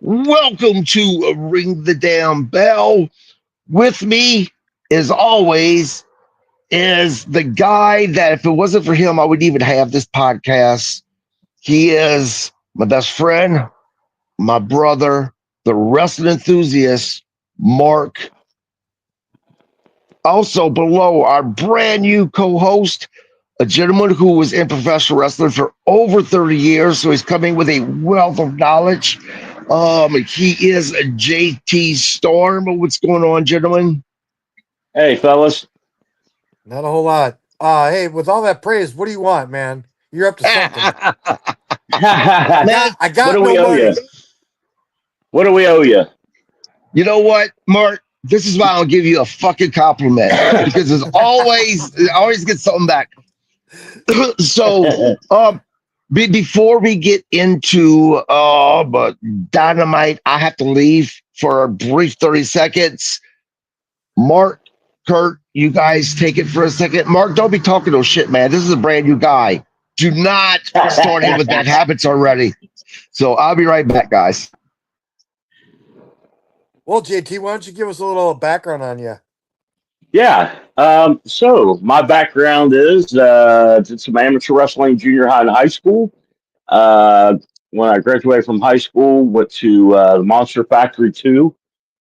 Welcome to Ring the Damn Bell. With me, as always, is the guy that if it wasn't for him, I wouldn't even have this podcast. He is my best friend, my brother, the wrestling enthusiast, Mark. Also below, our brand new co-host, a gentleman who was in professional wrestling for over 30 years, so he's coming with a wealth of knowledge. He is a JT Storm. What's going on, gentlemen? Hey, fellas. Not a whole lot. Hey, with all that praise, what do you want, man? You're up to something. I got what do no we owe money. you? What do we owe you? You know what, Mark? This is why I'll give you a fucking compliment because it always get something back. So, before we get into Dynamite, I have to leave for a brief 30 seconds. Mark, Kurt, you guys take it for a second. Mark, don't be talking no shit, man. This is a brand new guy. Do not start him with bad habits already. So I'll be right back, guys. Well, JT, why don't you give us a little background on you? Yeah. So my background is did some amateur wrestling junior high and high school. When I graduated from high school, went to the Monster Factory 2,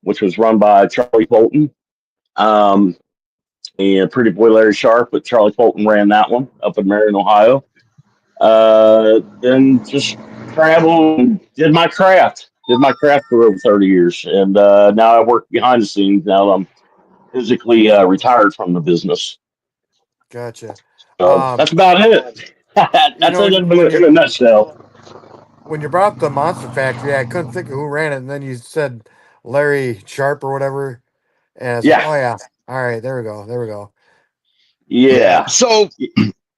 which was run by Charlie Fulton. And Pretty Boy Larry Sharp, but Charlie Fulton ran that one up in Marion, Ohio. Then just traveled and did my craft for over 30 years. And now I work behind the scenes now that I'm physically retired from the business. Gotcha. So that's about it. That's it in a nutshell. When you brought up the Monster Factory, I couldn't think of who ran it, and then you said Larry Sharp or whatever. And I was like, oh, yeah. All right, there we go. Yeah. So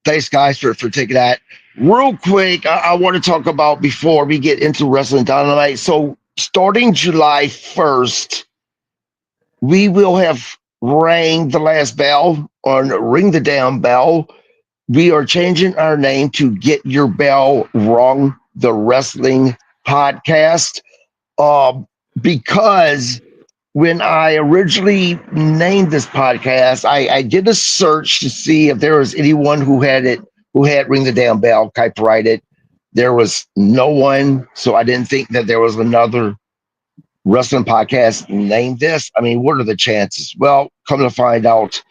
thanks, guys, for taking that. Real quick, I want to talk about before we get into Wrestling Dynamite. So starting July 1st, we will have rang the last bell on Ring the Damn Bell. We are changing our name to Get Your Bell Wrong, the Wrestling Podcast, because when I originally named this podcast, I did a search to see if there was anyone who had Ring the Damn Bell copyrighted. There was no one, so I didn't think that there was another wrestling podcast named this. I mean, what are the chances? Well, come to find out,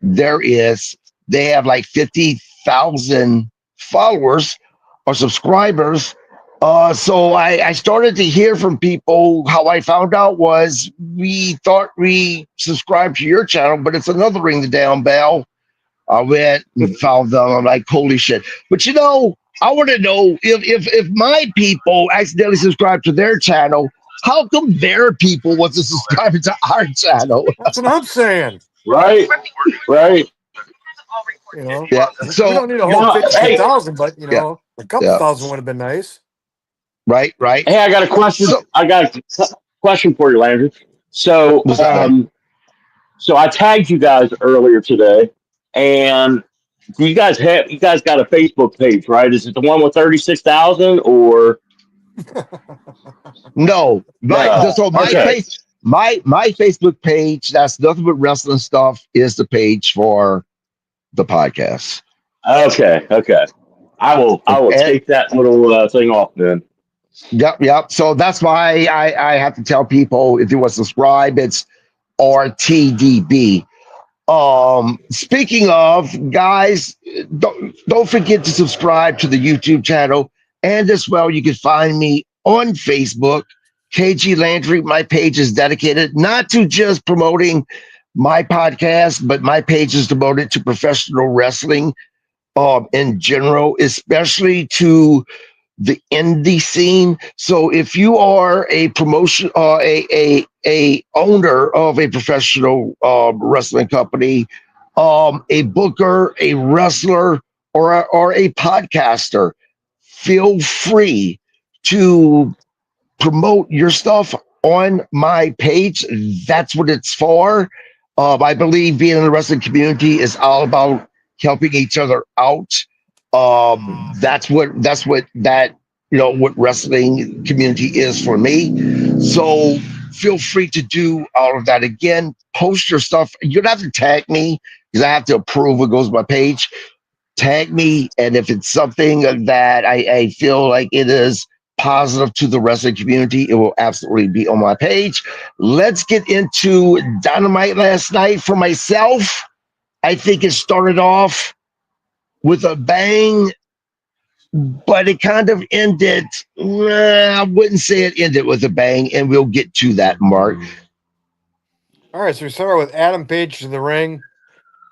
there is. They have like 50,000 followers or subscribers. So I started to hear from people. How I found out was we thought we subscribed to your channel, but it's another Ring the Damn Bell. I went and found them. I'm like, holy shit. But I want to know if my people accidentally subscribe to their channel, how come their people want to subscribe to our channel? That's what I'm saying. Right. Yeah. So we don't need a whole 50,000, but a couple thousand would have been nice. Right. Hey, I got a question. I got a question for you, Landry. So, so I tagged you guys earlier today, and you guys got a Facebook page, right? Is it the one with 36,000 or? No. So my Facebook page, that's nothing but wrestling stuff, is the page for the podcast. Okay. I will take that little thing off then. Yep. So that's why I have to tell people, if you want to subscribe, it's RTDB. Speaking of, guys, don't forget to subscribe to the YouTube channel, and as well, you can find me on Facebook, KG Landry. My page is dedicated not to just promoting my podcast, but my page is devoted to professional wrestling in general, especially to the indie scene. So if you are a promotion, a owner of a professional wrestling company, a booker, a wrestler, or a podcaster, feel free to promote your stuff on my page. That's what it's for. I believe being in the wrestling community is all about helping each other out. That's what that what wrestling community is for me. So feel free to do all of that again. Post your stuff. You don't have to tag me because I have to approve what goes to my page. Tag me, and if it's something that I feel like it is positive to the wrestling community, it will absolutely be on my page. Let's get into Dynamite last night for myself. I think it started off with a bang, but it kind of ended. I wouldn't say it ended with a bang, and we'll get to that, Mark. All right, so we start with Adam Page to the ring.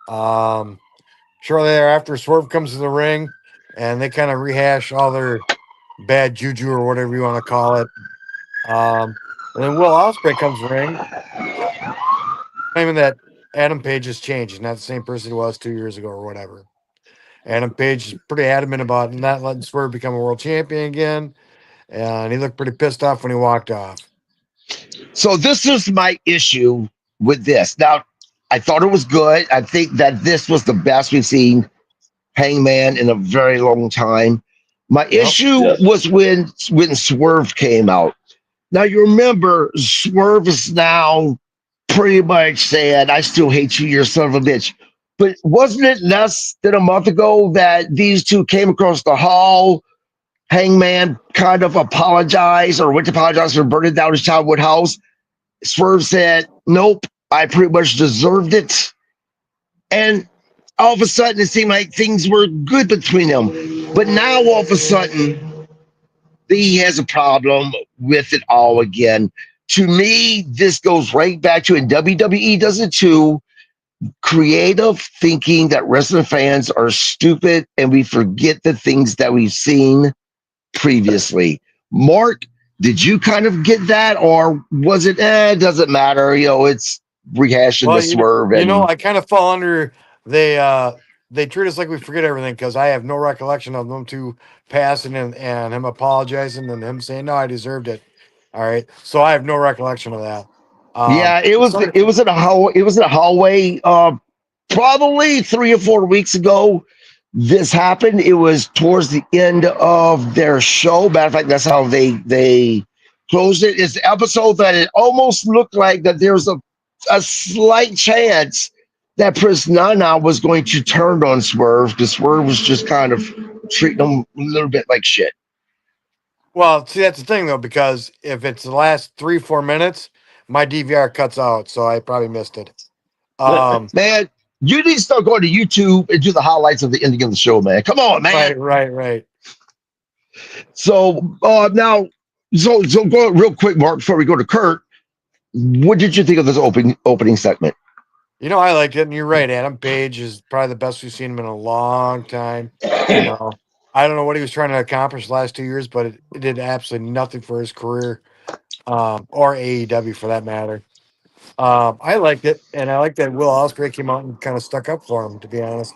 Shortly thereafter, Swerve comes to the ring, and they kind of rehash all their bad juju or whatever you want to call it. And then Will Ospreay comes to the ring, claiming that Adam Page has changed. He's not the same person he was 2 years ago or whatever. Adam Page is pretty adamant about not letting Swerve become a world champion again, and he looked pretty pissed off when he walked off. So this is my issue with this. Now, I thought it was good. I think that this was the best we've seen Hangman in a very long time. My issue was when Swerve came out. Now you remember Swerve is now pretty much saying, "I still hate you, you son of a bitch." But wasn't it less than a month ago that these two came across the hall? Hangman kind of apologized or went to apologize for burning down his childhood house. Swerve said, "Nope, I pretty much deserved it." And all of a sudden, it seemed like things were good between them. But now, all of a sudden, he has a problem with it all again. To me, this goes right back to, and WWE does it too, creative thinking that wrestling fans are stupid and we forget the things that we've seen previously. Mark, did you kind of get that, or was it, it doesn't matter, it's rehashing the Swerve? I kind of fall under they treat us like we forget everything because I have no recollection of them two passing and him apologizing and him saying no, I deserved it. All right, so I have no recollection of that. Yeah, it was in a hallway. Probably 3 or 4 weeks ago. This happened. It was towards the end of their show. Matter of fact, that's how they closed it. It's the episode that it almost looked like that there was a slight chance that Prince Nana was going to turn on Swerve because Swerve was just kind of treating him a little bit like shit. Well, see, that's the thing though, because if it's the last 3-4 minutes, my DVR cuts out, so I probably missed it. Man, you need to start going to YouTube and do the highlights of the ending of the show, man. Come on, man. Right. So now, so go real quick, Mark, before we go to Kurt. What did you think of this opening segment? I liked it, and you're right. Adam Page is probably the best we've seen him in a long time. I don't know what he was trying to accomplish the last 2 years, but it did absolutely nothing for his career, or AEW for that matter. I liked it, and I like that Will Ospreay came out and kind of stuck up for him, to be honest.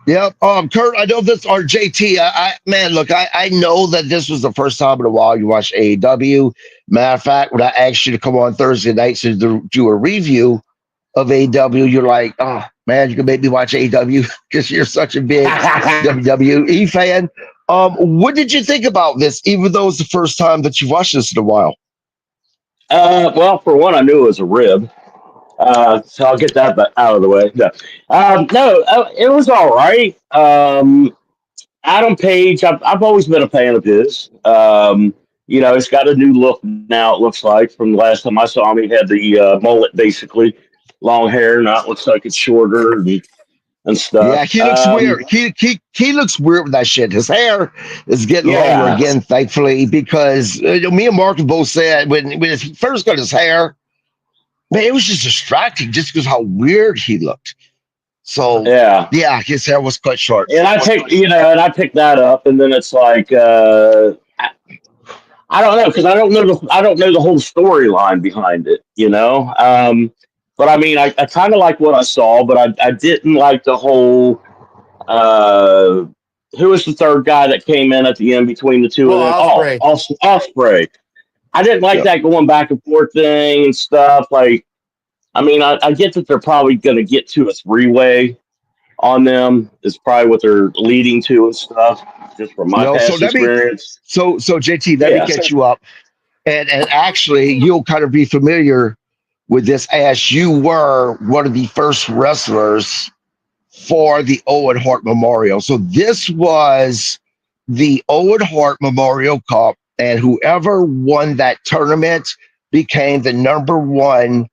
Yeah, Kurt, I know this, or JT, I know that this was the first time in a while you watched AEW. Matter of fact, when I asked you to come on Thursday nights to do a review of AEW, you're like, "Oh man, you can make me watch AEW because you're such a big WWE fan." What did you think about this, even though it's the first time that you've watched this in a while? Well, for one, I knew it was a rib. So I'll get that out of the way. No, it was all right. Adam Page, I've always been a fan of his. He's got a new look now, it looks like. From the last time I saw him, he had the mullet, basically. Long hair, now it looks like it's shorter and stuff. Yeah, he looks weird. He looks weird with that shit. His hair is getting longer again, thankfully, because me and Mark both said when he first got his hair, man, it was just distracting just because how weird he looked. So yeah, his hair was cut short. And I picked that up, and then it's like I don't know, because I don't know the whole storyline behind it, But I mean, I kind of like what I saw, but I didn't like the whole. Who was the third guy that came in at the end between the two of them? Ospreay. Ospreay. I didn't like that going back and forth thing and stuff. Like, I mean, I get that they're probably going to get to a 3-way on them is probably what they're leading to and stuff, just from my No, so past let me experience. so JT, let me Yeah. catch you up. And actually you'll kind of be familiar with this as you were one of the first wrestlers for the Owen Hart Memorial. So this was the Owen Hart Memorial Cup, and whoever won that tournament became the number one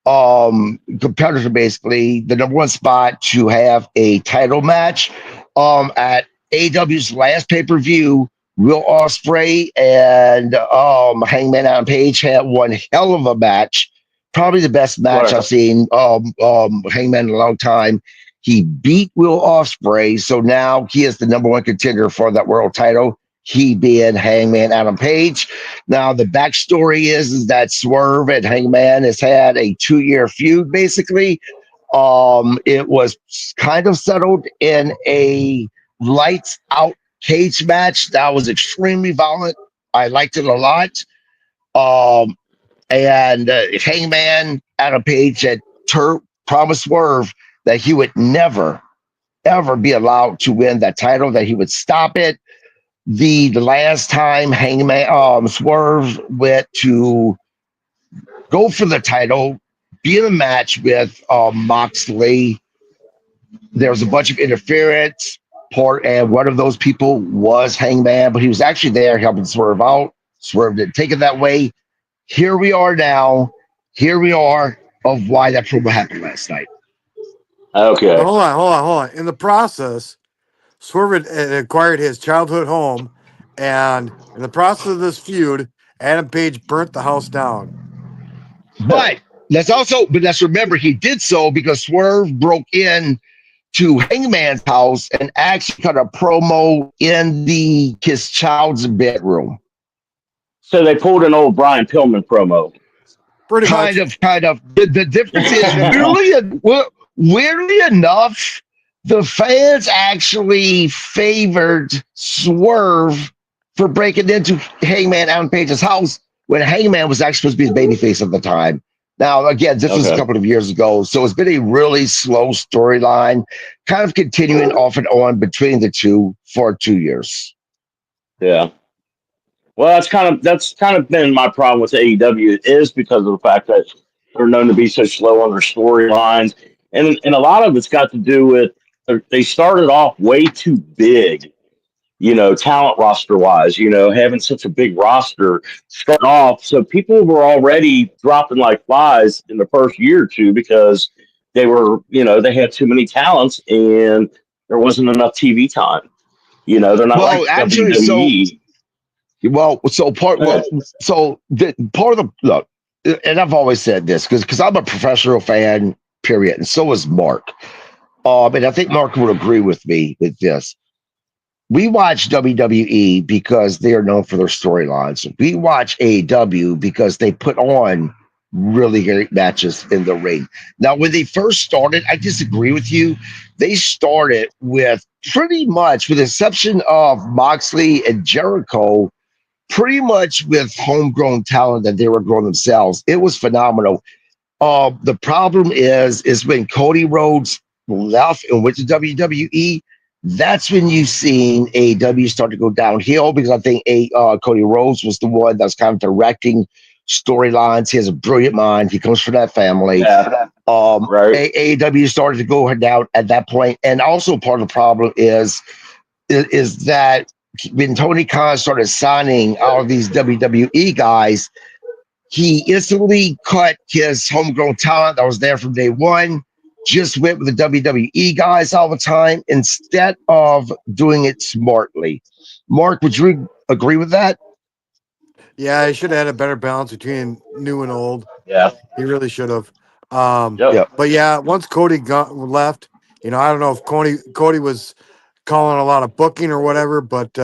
competitor, basically the number one spot to have a title match. At AW's last pay-per-view, Will Ospreay and Hangman Adam Page had one hell of a match. Probably the best match Right. I've seen Hangman in a long time. He beat Will Ospreay, so now he is the number one contender for that world title. He being Hangman Adam Page. Now the backstory is that Swerve and Hangman has had a 2-year feud, basically. It was kind of settled in a lights out cage match that was extremely violent. I liked it a lot. And Hangman Adam Page had promised Swerve that he would never, ever be allowed to win that title, that he would stop it. The last time Hangman Swerve went to go for the title, be in a match with Moxley, there was a bunch of interference. And one of those people was Hangman, but he was actually there helping Swerve out. Swerve didn't take it that way. Here we are now. Here we are of why that promo happened last night. Okay. But hold on. In the process, Swerve had acquired his childhood home, and in the process of this feud, Adam Page burnt the house down. But let's remember he did so because Swerve broke in to Hangman's house and actually cut a promo in his child's bedroom. So they pulled an old Brian Pillman promo. Pretty Kind much. of. The difference is weirdly enough, the fans actually favored Swerve for breaking into Hangman Adam Page's house when Hangman was actually supposed to be his babyface at the time. Now, again, this was a couple of years ago, so it's been a really slow storyline, kind of continuing off and on between the two for 2 years. Yeah. Well, that's kind of been my problem with AEW is because of the fact that they're known to be so slow on their storylines, and a lot of it's got to do with they started off way too big, talent roster wise, having such a big roster starting off. So people were already dropping like flies in the first year or two because they were, they had too many talents and there wasn't enough TV time. They're not like WWE. Part of the look, and I've always said this because I'm a professional fan, period, and so is Mark. And I think Mark would agree with me with this. We watch WWE because they are known for their storylines. We watch AEW because they put on really great matches in the ring. Now, when they first started, I disagree with you. They started with pretty much, with the exception of Moxley and Jericho, pretty much with homegrown talent that they were growing themselves. It was phenomenal. The problem is when Cody Rhodes left and went to WWE, that's when you've seen AEW start to go downhill because I think Cody Rhodes was the one that was kind of directing storylines. He has a brilliant mind. He comes from that family. Yeah. Right. AEW started to go down at that point. And also part of the problem is that when Tony Khan started signing all of these WWE guys, he instantly cut his homegrown talent that was there from day one, just went with the WWE guys all the time instead of doing it smartly. Mark, would you agree with that? Yeah, he should have had a better balance between new and old. Yeah. He really should have. Yep. But yeah, once Cody left, I don't know if Cody was calling a lot of booking or whatever, but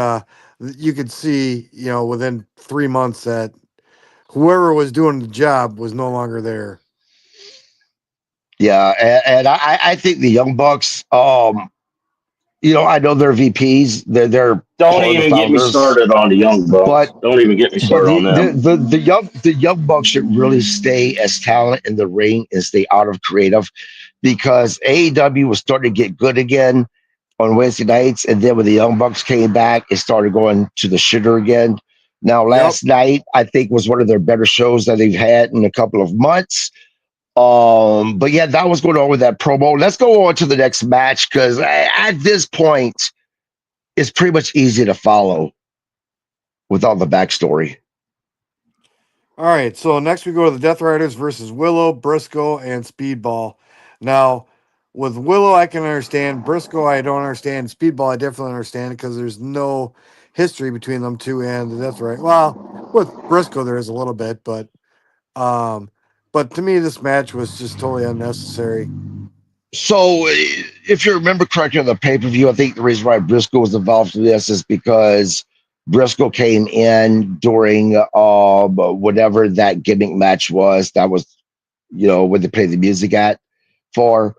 you could see, within 3 months that whoever was doing the job was no longer there. Yeah, and I think the Young Bucks, I know they're VPs. They're don't even get me started on the Young Bucks. Don't even get me started on them. The Young Bucks should really stay as talent in the ring and stay out of creative, because AEW was starting to get good again on Wednesday nights, and then when the Young Bucks came back, it started going to the shitter again. Now, last night I think was one of their better shows that they've had in a couple of months. But yeah, that was going on with that promo. Let's go on to the next match because at this point, it's pretty much easy to follow with all the backstory. All right, so next we go to the Death Riders versus Willow, Briscoe, and Speedball. Now, with Willow, I can understand. Briscoe, I don't understand. Speedball, I definitely understand because there's no history between them two and the Death Riders. Well, with Briscoe, there is a little bit, but to me, this match was just totally unnecessary. So, if you remember correctly on the pay per view, I think the reason why Briscoe was involved in this is because Briscoe came in during whatever that gimmick match was. That was, when they played the music for.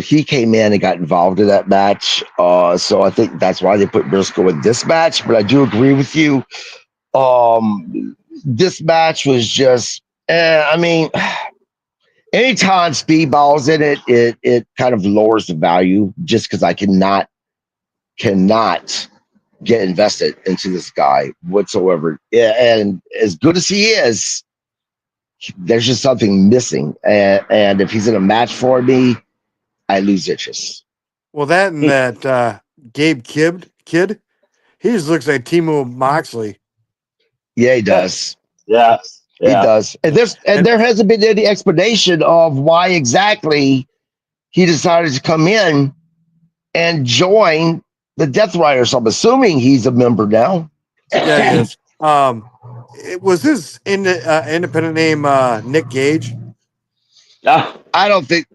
He came in and got involved in that match. So I think that's why they put Briscoe in this match. But I do agree with you. This match was just, I mean, anytime Speedball's in it, it kind of lowers the value just because I cannot get invested into this guy whatsoever. And as good as he is, there's just something missing. And if he's in a match for me, I lose interest. Well, that and that Gabe kid, he just looks like Timo Moxley. Yeah, he does. Yeah. He does. And there hasn't been any explanation of why exactly he decided to come in and join the Death Riders. I'm assuming he's a member now. Yeah, he is. It was his independent name Nick Gage. I don't think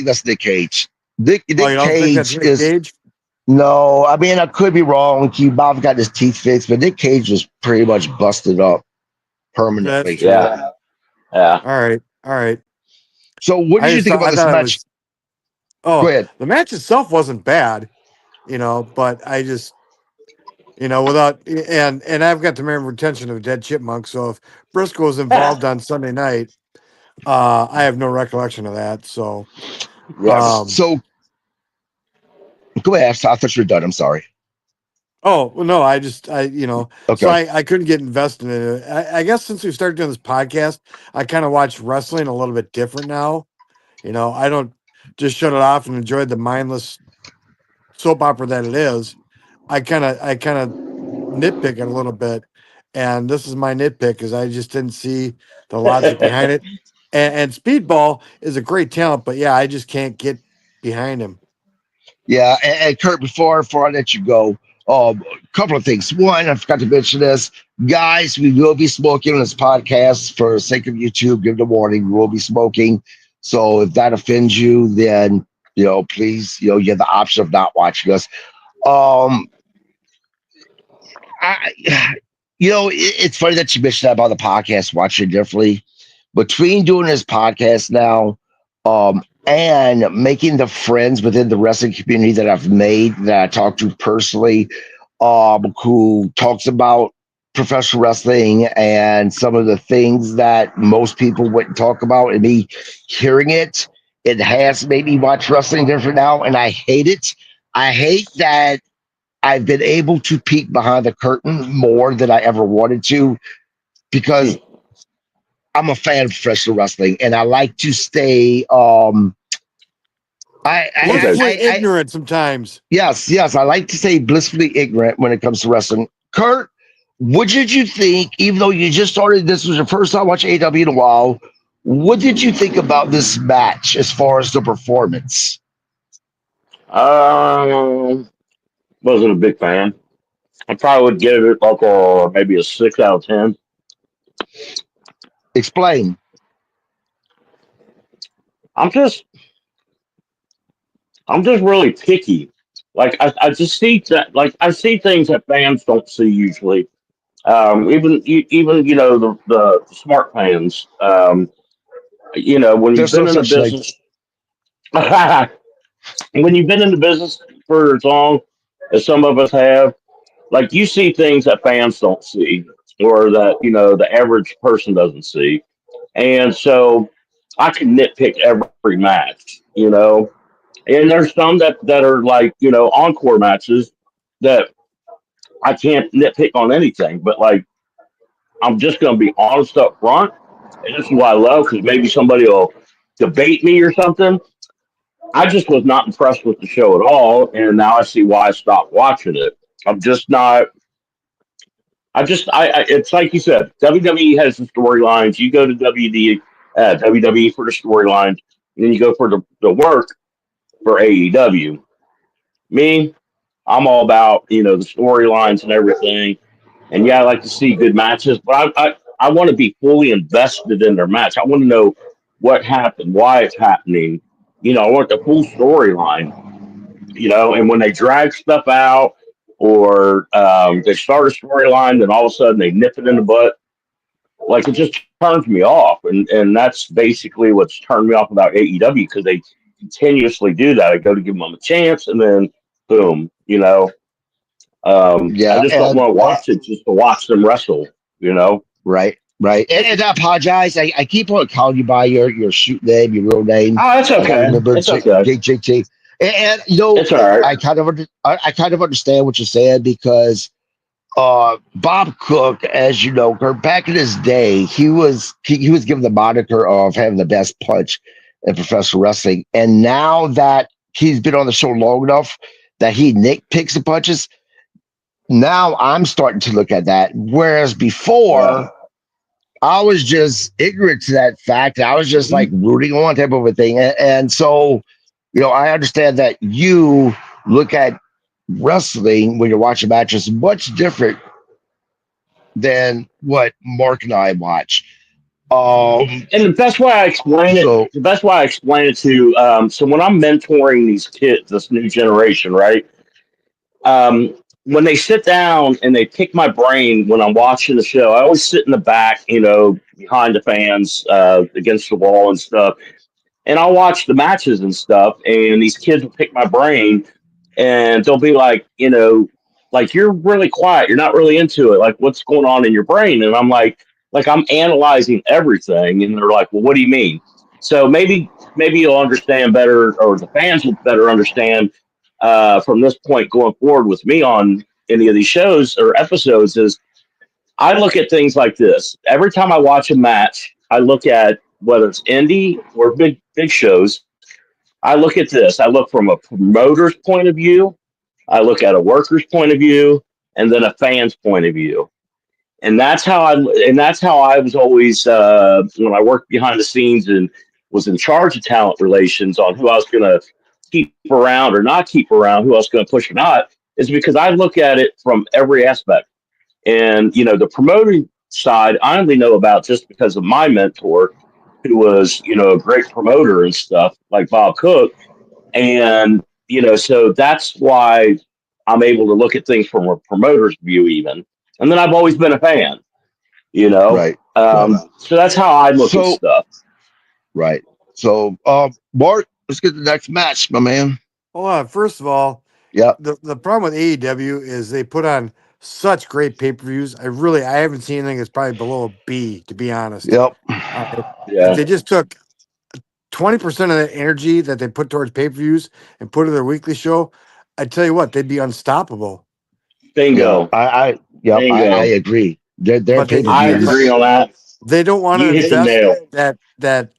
that's Nick Cage. Nick You don't think that's Cage Nick Gage? No. I mean, I could be wrong. Bob got his teeth fixed, but Nick Cage was pretty much busted up permanently. Yeah. All right. So, what did you think about this match? Go ahead. The match itself wasn't bad, but I just, without and I've got the memory retention of Dead Chipmunk. So if Briscoe was involved on Sunday night, I have no recollection of that. So, so go ahead. I thought you were done. I'm sorry. Oh, well, no, okay. So I couldn't get invested in it. I guess since we started doing this podcast, I kind of watch wrestling a little bit different now. I don't just shut it off and enjoy the mindless soap opera that it is. I kind of nitpick it a little bit. And this is my nitpick because I just didn't see the logic behind it. And Speedball is a great talent, but yeah, I just can't get behind him. Yeah, and Kurt, before I let you go, a couple of things. One, I forgot to mention this. Guys, we will be smoking on this podcast for the sake of YouTube. Give the warning, we will be smoking. So if that offends you, then, please, you have the option of not watching us. It's funny that you mentioned that about the podcast, watching differently. Between doing this podcast now, and making the friends within the wrestling community that I've made, that I talk to personally, who talks about professional wrestling and some of the things that most people wouldn't talk about, and me hearing it has made me watch wrestling different now, and I hate it. I hate that I've been able to peek behind the curtain more than I ever wanted to, because I'm a fan of professional wrestling, and I like to stay blissfully ignorant sometimes. Yes, I like to say blissfully ignorant when it comes to wrestling. Kurt, what did you think, even though you just started, this was your first time watching AEW in a while, what did you think about this match as far as the performance? Wasn't a big fan. I probably would give it like maybe a 6 out of 10. Explain. I'm just really picky. Like I just see that, like I see things that fans don't see usually. Even the smart fans. When you've been in the business, when you've been in the business for as long as some of us have, like you see things that fans don't see, or that the average person doesn't see, and so I can nitpick every match, you know. And there's some that are like, you know, encore matches that I can't nitpick on anything. But like, I'm just going to be honest up front. And this is what I love because maybe somebody will debate me or something. I just was not impressed with the show at all. And now I see why I stopped watching it. I'm just not. It's like you said, WWE has the storylines. You go to WWE for the storylines, and then you go for the work for AEW. Me, I'm all about, you know, the storylines and everything. And yeah, I like to see good matches, but I want to be fully invested in their match. I want to know what happened, why it's happening. You know, I want the full storyline, you know, and when they drag stuff out or they start a storyline, then all of a sudden they nip it in the butt, like it just turns me off. And that's basically what's turned me off about AEW because they continuously do that. I go to give them a chance and then boom, you know. I Yeah, just don't want to watch it just to watch them wrestle, you know. right, right. And I apologize. I keep on calling you by your shoot name, your real name. Oh, it's I okay. remember It's okay. JJT. And you know, It's all right. I kind of understand what you're saying because Bob Cook, as you know, back in his day, he was given the moniker of having the best punch in professional wrestling. And now that he's been on the show long enough that he nitpicks the punches, now I'm starting to look at that. Whereas Yeah. before, I was just ignorant to that fact. I was just like Mhm. rooting on type of a thing. And so, you know, I understand that you look at wrestling when you're watching matches much different than what Mark and I watch. And the best way I explain it, So the best way I explain it to, so when I'm mentoring these kids, this new generation, right? When they sit down and they pick my brain when I'm watching the show, I always sit in the back, you know, behind the fans, against the wall and stuff, and I'll watch the matches and stuff, and these kids will pick my brain, and they'll be like, you know, like you're really quiet, you're not really into it, like what's going on in your brain? And I'm like I'm analyzing everything, and they're like, well, what do you mean? So maybe you'll understand better, or the fans will better understand from this point going forward with me on any of these shows or episodes. Is I look at things like this. Every time I watch a match, I look at whether it's indie or big shows. I look at this. I look from a promoter's point of view. I look at a worker's point of view, and then a fan's point of view. And that's how I was always when I worked behind the scenes and was in charge of talent relations on who I was going to keep around or not keep around, who I was going to push or not, is because I look at it from every aspect. And, you know, the promoting side, I only know about just because of my mentor, who was, you know, a great promoter and stuff like Bob Cook. And, you know, so that's why I'm able to look at things from a promoter's view, even. And then I've always been a fan, you know. right, right. So that's how I look at So stuff. right. So Mark, let's get to the next match, my man. Hold on. First of all, Yep. the problem with AEW is they put on such great pay per views. I haven't seen anything that's probably below a B, to be honest. Yep. If Yeah. they just took 20% of the energy that they put towards pay per views and put it in their weekly show, I tell you what, they'd be unstoppable. Yeah. Bingo. I Bingo. agree. Their But pay per I views. agree on that. they don't want to You hit the invest nail. that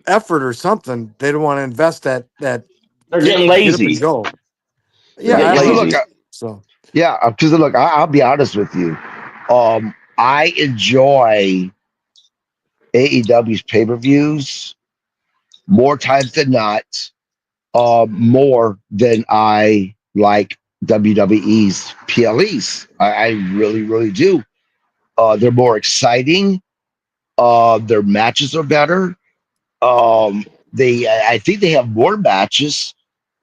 effort or something. They don't want to invest that They're getting get up and lazy. go. They're Yeah, getting Because look, lazy. absolutely. So because look, I'll be honest with you. I enjoy AEW's pay per views more times than not. More than I like WWE's PLEs. I really, really do. They're more exciting. Their matches are better. I think they have more matches.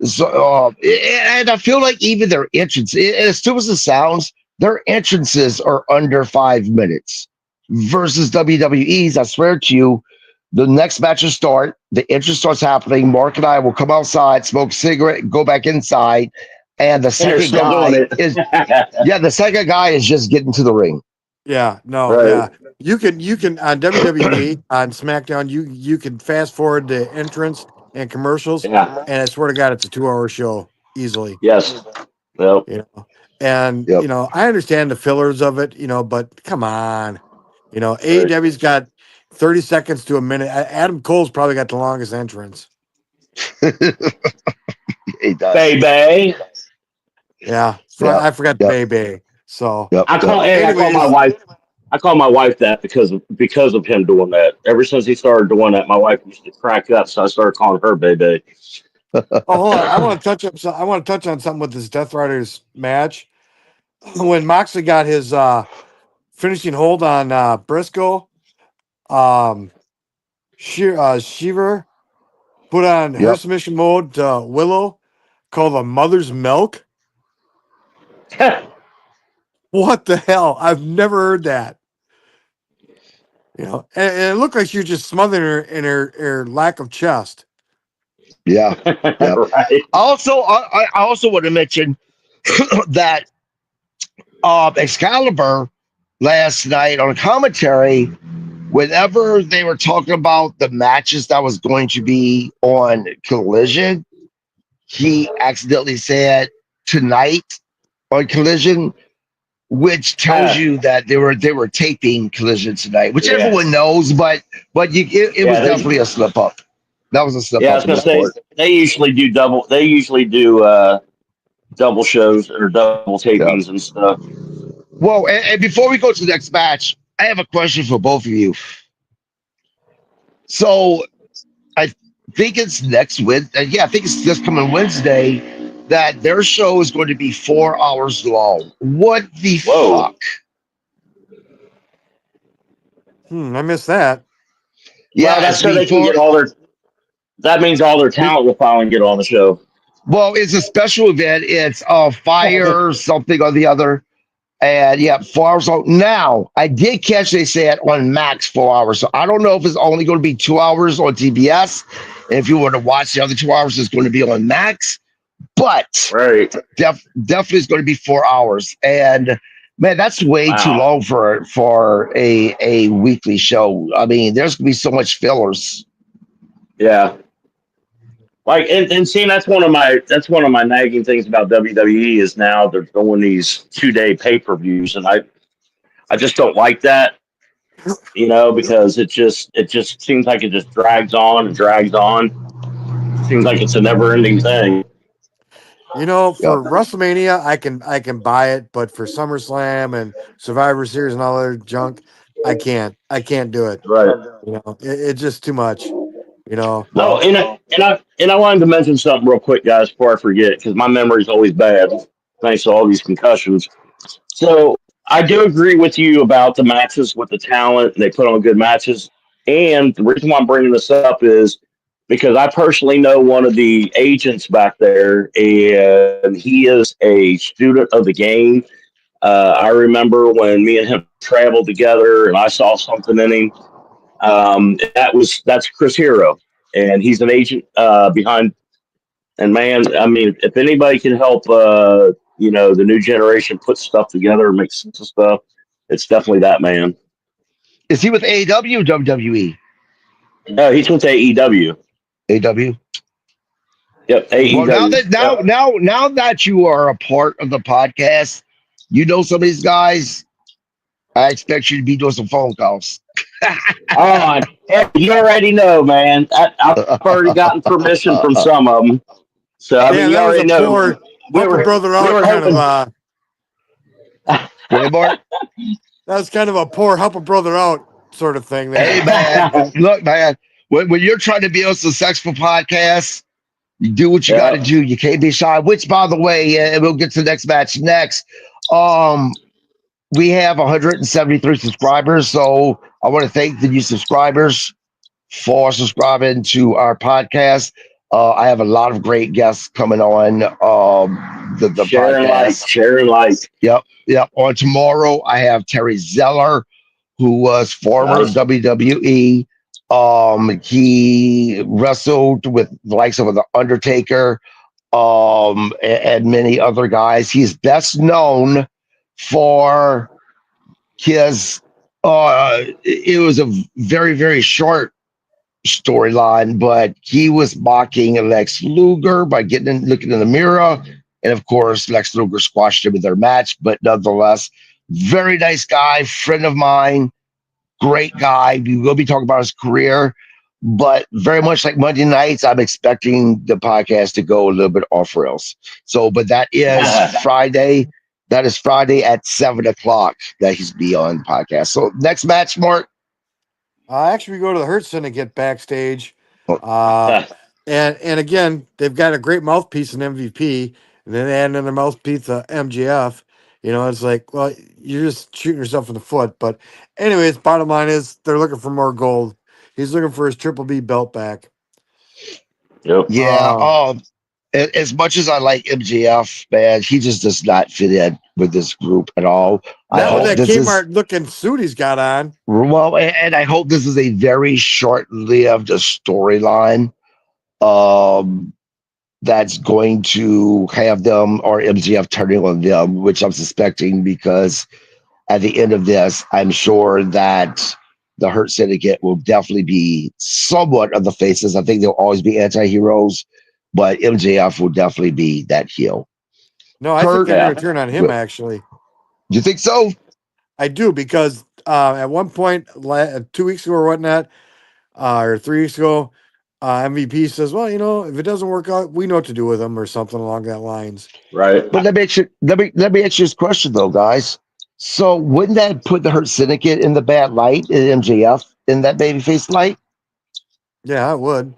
So, and I feel like even their entrance, as stupid as it sounds, their entrances are under 5 minutes versus WWE's. I swear to you, the next match will start. The entrance starts happening. Mark and I will come outside, smoke a cigarette, go back inside, and the And they're second still doing guy is it. the second guy is just getting to the ring. yeah, no, Right. yeah. You can on WWE on SmackDown. You can fast forward the entrance and commercials, Yeah. and I swear to God, it's a 2 hour show easily. Yes. Yep. You know, and Yep. I understand the fillers of it. But come on, Right. AEW's got 30 seconds to a minute. Adam Cole's probably got the longest entrance. He does. Baby. Yeah, Yep. I forgot Yep. Baby. So Yep. I call anyways, my wife. I call my wife that because of him doing that. Ever since he started doing that, my wife used to crack up, so I started calling her baby. hold on. I want to touch up. I want to touch on something with this Death Riders match. When Moxley got his finishing hold on Briscoe, Shiver put on her Yep. submission mode to Willow, called the Mother's Milk. What the hell? I've never heard that. And it looked like she was just smothering her in her lack of chest. Yeah. Yep. Right. Also, I also want to mention that Excalibur last night on commentary, whenever they were talking about the matches that was going to be on Collision, he accidentally said tonight on Collision, which tells you that they were taping Collision tonight, which Yeah. everyone knows, but it was definitely a slip up. That was a slip Yeah, I up was on gonna his say part. they usually do double. They usually do double shows or double Yeah. tapings and stuff. Well, and before we go to the next match, I have a question for both of you. So I think it's next Wednesday. Yeah, I think it's this coming Wednesday that their show is going to be 4 hours long. What the Whoa. fuck? I missed that. Yeah, Well, that's it's so they can before. get all their. That means all their talent will finally get on the show. Well, it's a special event. It's fire something or the other. And yeah, 4 hours long. Now, I did catch they said on max 4 hours. So I don't know if it's only going to be 2 hours on TBS. And if you were to watch the other 2 hours, it's going to be on max. But Right. definitely is going to be 4 hours. And man, that's way too long for a weekly show. I mean, there's going to be so much fillers. Yeah. Like and see, that's one of my nagging things about WWE is now they're doing these 2-day pay-per-views, and I just don't like that, because it just seems like it just drags on and drags on. Seems like it's a never-ending thing. For WrestleMania, I can buy it, but for SummerSlam and Survivor Series and all other junk, I can't do it. Right. It's just too much. Oh, and I wanted to mention something real quick, guys, before I forget, because my memory's always bad, thanks to all these concussions. So I do agree with you about the matches with the talent. They put on good matches. And the reason why I'm bringing this up is because I personally know one of the agents back there, and he is a student of the game. I remember when me and him traveled together, and I saw something in him. That's Chris Hero, and he's an agent behind. And man, I mean, if anybody can help, the new generation put stuff together, make sense of stuff, it's definitely that man. Is he with AEW or WWE? No, he's with AEW. AEW. Yep, AEW. Well, now that you are a part of the podcast, some of these guys. I expect you to be doing some phone calls. Oh, you already know, man. I've already gotten permission from some of them. So I mean, you already know. Help a brother out kind of. That was kind of a poor help a brother out sort of thing. There. Hey man, look, man. When you're trying to be a successful podcast, you do what you got to do. You can't be shy. Which, by the way, and we'll get to the next match next. We have 173 subscribers, so I want to thank the new subscribers for subscribing to our podcast. I have a lot of great guests coming on the podcast. Share and like. Yep. On tomorrow, I have Terry Zeller, who was former WWE. He wrestled with the likes of The Undertaker and many other guys. He's best known for his It was a very, very short storyline, but he was mocking Lex Luger by looking in the mirror. And of course, Lex Luger squashed him in their match, but nonetheless, very nice guy, friend of mine, great guy. We will be talking about his career, but very much like Monday nights, I'm expecting the podcast to go a little bit off rails. So, but that is Friday. That is Friday at 7 o'clock that he's be on the podcast. So next match, Mark. Actually, we go to the Hurt Syndicate backstage. Oh, And again, they've got a great mouthpiece in MVP, and then they add another mouthpiece to MGF. You know, it's like, well, you're just shooting yourself in the foot. But anyways, bottom line is they're looking for more gold. He's looking for his Triple B belt back. Yep. yeah. As much as I like MJF, man, he just does not fit in with this group at all. I Not with hope that this is Kmart looking suit he's got on. well, and I hope this is a very short-lived storyline. Um, that's going to have them or MJF turning on them, which I'm suspecting because at the end of this, I'm sure that the Hurt Syndicate will definitely be somewhat of the faces. I think they'll always be anti-heroes, but MJF will definitely be that heel. No, I think they're going to turn on him, actually. You think so? I do, because at one point, 2 weeks ago or whatnot, or 3 weeks ago, MVP says, well, you know, if it doesn't work out, we know what to do with him, or something along that lines. Right. But let me ask you this question though, guys. So wouldn't that put the Hurt Syndicate in the bad light in MJF in that babyface light? Yeah, it would.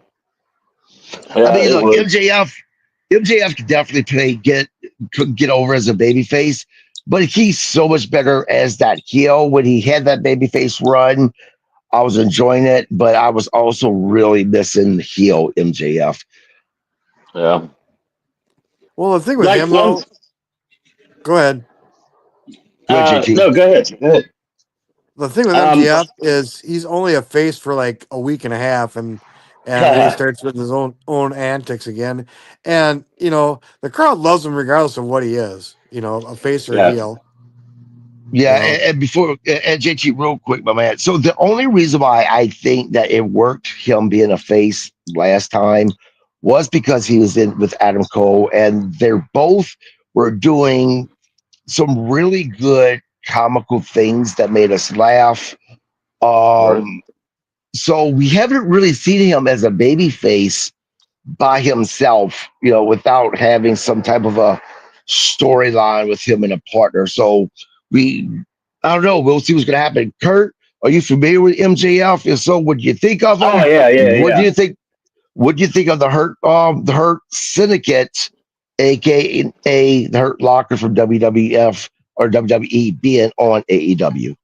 Yeah, I mean, look, MJF could definitely get over as a babyface, but he's so much better as that heel. When he had that babyface run, I was enjoying it, but I was also really missing heel MJF. Yeah. Well, the thing with Like him, though, go ahead. No, go ahead. The thing with MJF is he's only a face for like a week and a half, and then he starts with his own antics again. And you know, the crowd loves him regardless of what he is. You know, a face or a heel. Yeah, You know? and before and JT, real quick, my man. So the only reason why I think that it worked him being a face last time was because he was in with Adam Cole, and they're both were doing some really good comical things that made us laugh. So we haven't really seen him as a baby face by himself, you know, without having some type of a storyline with him and a partner. So I don't know. We'll see what's going to happen. Kurt, are you familiar with MJF? If so, what do you think of him? Oh yeah. What do you think? What do you think of the Hurt Syndicate, aka the Hurt Locker from WWF or WWE, being on AEW?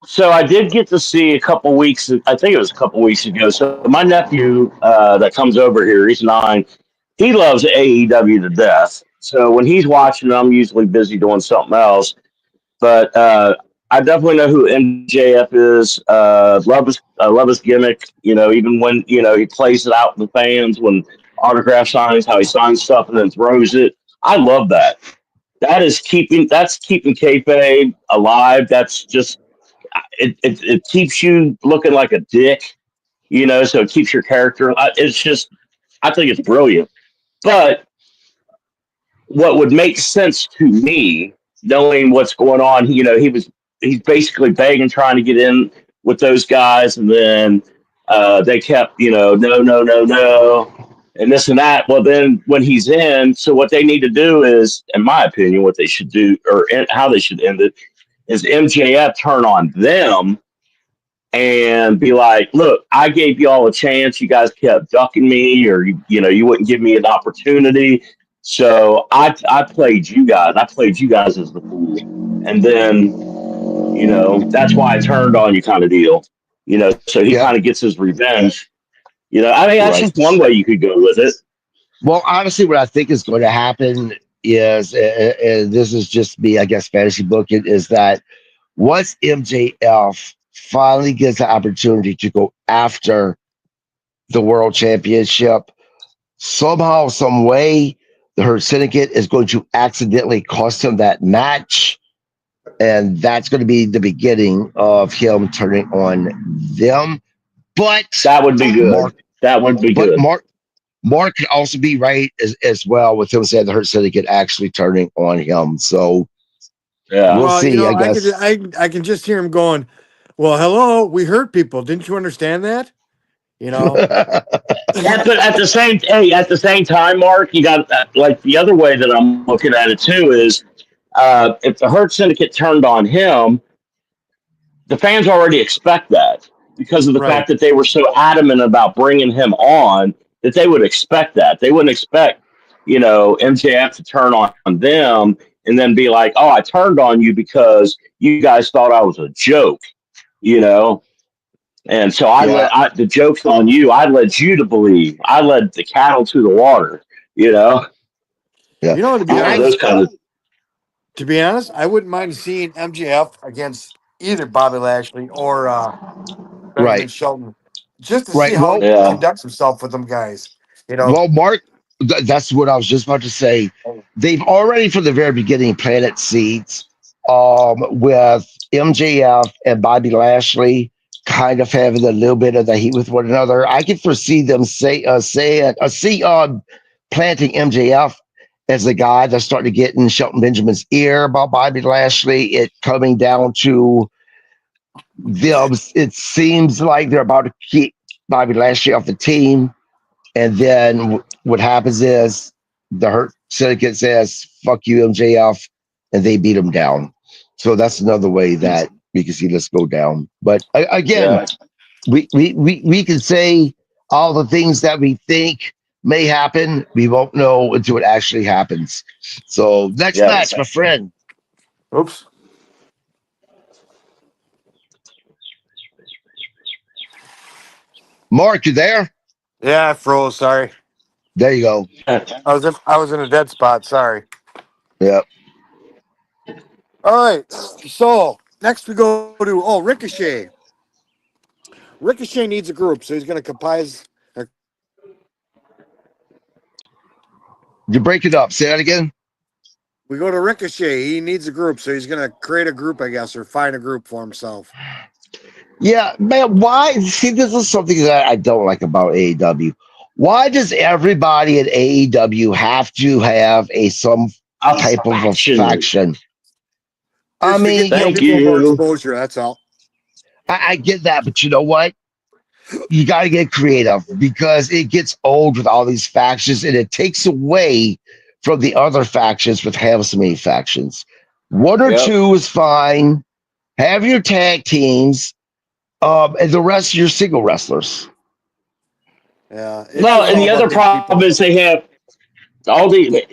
So I did get to see a couple weeks. I think it was a couple weeks ago. So my nephew that comes over here, he's 9. He loves AEW to death. So when he's watching, I'm usually busy doing something else. But I definitely know who MJF is. Love his gimmick. You know, even when he plays it out with the fans when autograph signs, how he signs stuff and then throws it. I love that. That's keeping kayfabe alive. That's just it keeps you looking like a dick. So it keeps your character. It's just, I think it's brilliant. But what would make sense to me, knowing what's going on, he's basically begging, trying to get in with those guys, and then they kept, no, and this and that. Well, then when he's in, so what they need to do is, in my opinion, what they should do, or how they should end it, is MJF turn on them and be like, look, I gave you all a chance. You guys kept ducking me, or you wouldn't give me an opportunity. So I played you guys. I played you guys as the fool. And then, that's why I turned on you, kind of deal. So he kind of gets his revenge. I mean, that's just one way you could go with it. Well, honestly, what I think is going to happen is, and this is just me, I guess, fantasy booking, is that once MJF finally gets the opportunity to go after the world championship, somehow, some way, the Hurt Syndicate is going to accidentally cost him that match. and that's going to be the beginning of him turning on them. But That would be good. Mark, That would be but good. Mark could also be right as well with him saying the Hurt Syndicate actually turning on him. So Yeah. we'll Well, see, I guess. I can just hear him going, "Well, hello, we hurt people. Didn't you understand that?" You know. At the same time, Mark, you got like the other way that I'm looking at it too is if the Hurt Syndicate turned on him, the fans already expect that because of the Right. fact that they were so adamant about bringing him on that they would expect that. They wouldn't expect, MJF to turn on them and then be like, "Oh, I turned on you because you guys thought I was a joke," you know. And so Yeah, the joke's on you. I led you to believe. I led the cattle to the water. You know, yeah. You know, to be I those honest, kind of I wouldn't mind seeing MJF against either Bobby Lashley or Benjamin right, Shelton, just to see right. how he yeah, conducts himself with them guys. You know. Well, Mark, that's what I was just about to say. They've already, from the very beginning, planted seeds with MJF and Bobby Lashley kind of having a little bit of the heat with one another. I can foresee them planting MJF as a guy that's starting to get in Shelton Benjamin's ear about Bobby Lashley. It coming down to them. It seems like they're about to keep Bobby Lashley off the team. And then what happens is the Hurt Syndicate says, "Fuck you, MJF," and they beat him down. So that's another way that we can see this go down. But again, yeah, we can say all the things that we think may happen. We won't know until it actually happens. So next yeah. match, my friend. Oops. Mark, you there? Yeah, I froze. Sorry. There you go. I was in a dead spot. Sorry. Yeah. All right. So next we go to Ricochet. Ricochet needs a group, so he's going to comprise. You break it up. Say that again. We go to Ricochet. He needs a group, so he's going to create a group, I guess, or find a group for himself. Yeah, man, why? See, this is something that I don't like about AEW. Why does everybody at AEW have to have some A type of a faction. faction? I Just to mean, get Thank people more you. exposure. That's all. I get that, but you know what? You got to get creative because it gets old with all these factions and it takes away from the other factions with having so many factions. One or Yep. two is fine. Have your tag teams, and the rest of your single wrestlers. Yeah. It's No, just and all the about other getting problem people. is they have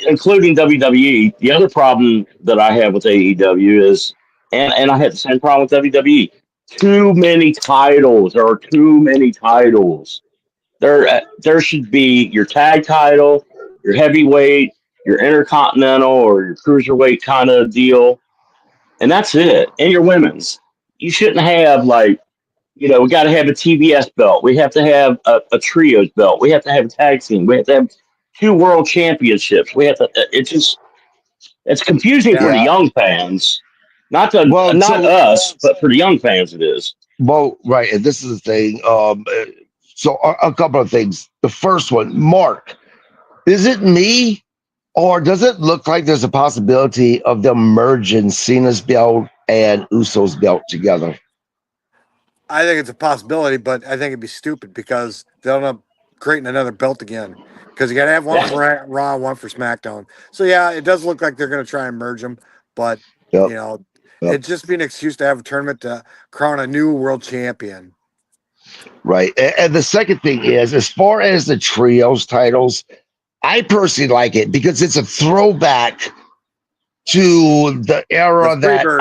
including WWE. The other problem that I have with AEW is, and I had the same problem with WWE. Too many titles. There are too many titles. There should be your tag title, your heavyweight, your intercontinental or your cruiserweight kind of deal, and that's it. And your women's. You shouldn't have we got to have a TBS belt. We have to have a trios belt. We have to have a tag team. We have to have two world championships. We have to. It's confusing for Yeah. the Yeah. young fans, Well, not us, but for the young fans it is. Well, right, and this is the thing. So a couple of things. The first one, Mark, is it me, or does it look like there's a possibility of them merging Cena's belt and Uso's belt together? I think it's a possibility, but I think it'd be stupid because they'll end up creating another belt again. Because you got to have one for Raw, one for SmackDown. So yeah, it does look like they're going to try and merge them, but Yep, you know, yep, it'd just be an excuse to have a tournament to crown a new world champion. right. And the second thing is, as far as the trios titles, I personally like it because it's a throwback to the The era that Freebirds.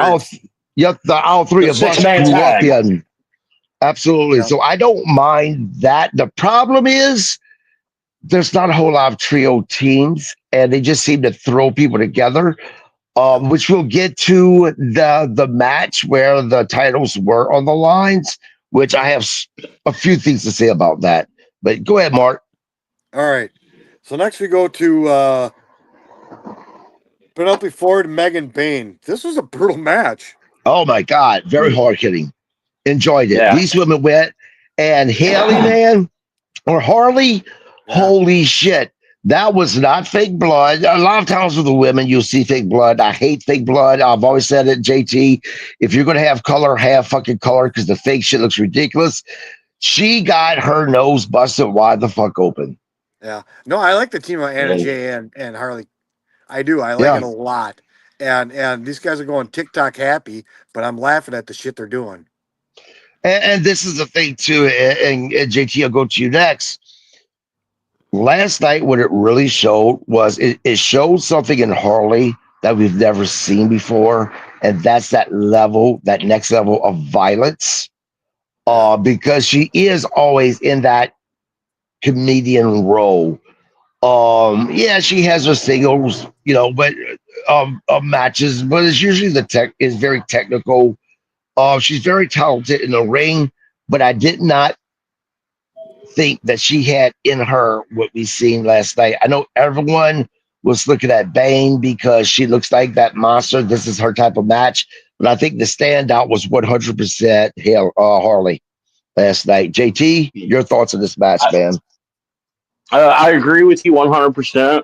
all three The of six us man grew up tag. in. Absolutely. Yep. So I don't mind that. The problem is there's not a whole lot of trio teams, and they just seem to throw people together. Which we'll get to the match where the titles were on the lines, which I have a few things to say about that. But go ahead, Mark. All right. So next we go to Penelope Ford and Megan Bain. This was a brutal match. Oh my God, very hard hitting. Enjoyed it. Yeah. These women went, and Haley, man, or Harley, holy shit. That was not fake blood. A lot of times with the women, you'll see fake blood. I hate fake blood. I've always said it, JT. If you're going to have color, have fucking color because the fake shit looks ridiculous. She got her nose busted wide the fuck open. Yeah. No, I like the team of Anna And Jay and Harley. I do. I like Yeah. it a lot. And these guys are going TikTok happy, but I'm laughing at the shit they're doing. And this is the thing, too. And JT, I'll go to you next. Last night, what it really showed was it showed something in Harley that we've never seen before. And that's that next level of violence. Because she is always in that comedian role. Yeah, she has her singles, but matches, but it's usually is very technical. She's very talented in the ring, but I did not think that she had in her what we seen last night. I know everyone was looking at Bane because she looks like that monster. This is her type of match, but I think the standout was 100% Harley last night. JT, your thoughts on this match, man? I agree with you 100%.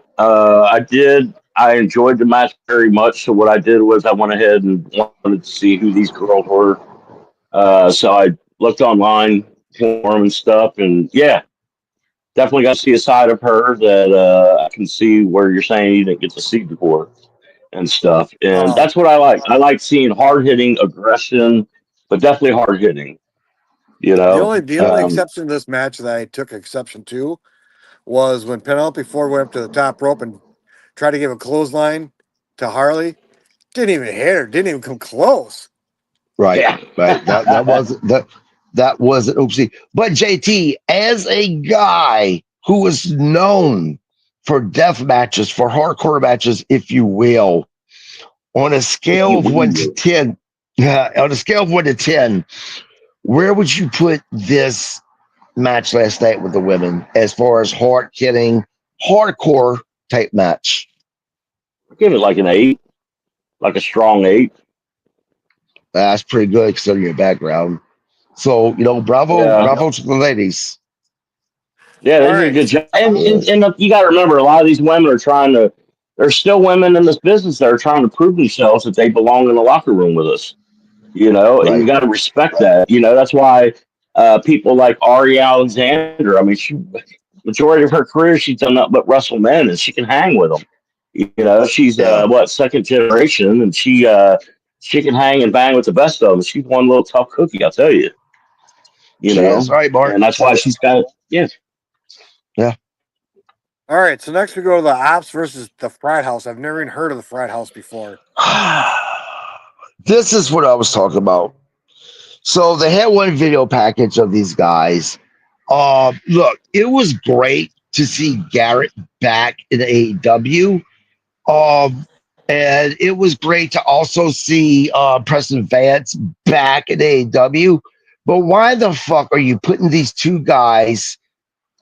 I enjoyed the match very much. So what I did was I went ahead and wanted to see who these girls were. So I looked online for them and stuff, and yeah, definitely got to see a side of her that I can see where you're saying you didn't get to see before and stuff. And that's what I like. I like seeing hard hitting aggression, but definitely hard hitting. The only exception to this match that I took exception to was when Penelope Ford went up to the top rope and tried to give a clothesline to Harley. Didn't even hit her. Didn't even come close. Right, Yeah. right. That was an oopsie. But JT, as a guy who was known for death matches, for hardcore matches, if you will, on a scale of 1 to 10, on a scale of 1 to 10, where would you put this match last night with the women as far as hard hitting, hardcore type match? Give it like an 8, like a strong 8. That's pretty good considering your background. So, bravo to the ladies. Yeah, they did a good job. And you got to remember, a lot of these women are there's still women in this business that are trying to prove themselves that they belong in the locker room with us, Right. and you got to respect that. That's why people like Ari Alexander, I mean, majority of her career, she's done nothing but wrestle men, and she can hang with them. She's, second generation, and she can hang and bang with the best of them. She's one little tough cookie, I'll tell you. Yes. All right, Mark. And that's why she's got it. Yeah. Yeah. All right, so next we go to the Ops versus the Frat House. I've never even heard of the Frat House before. This is what I was talking about. So they had one video package of these guys. Look, it was great to see Garrett back in AEW. And it was great to also see Preston Vance back in AEW. But why the fuck are you putting these two guys?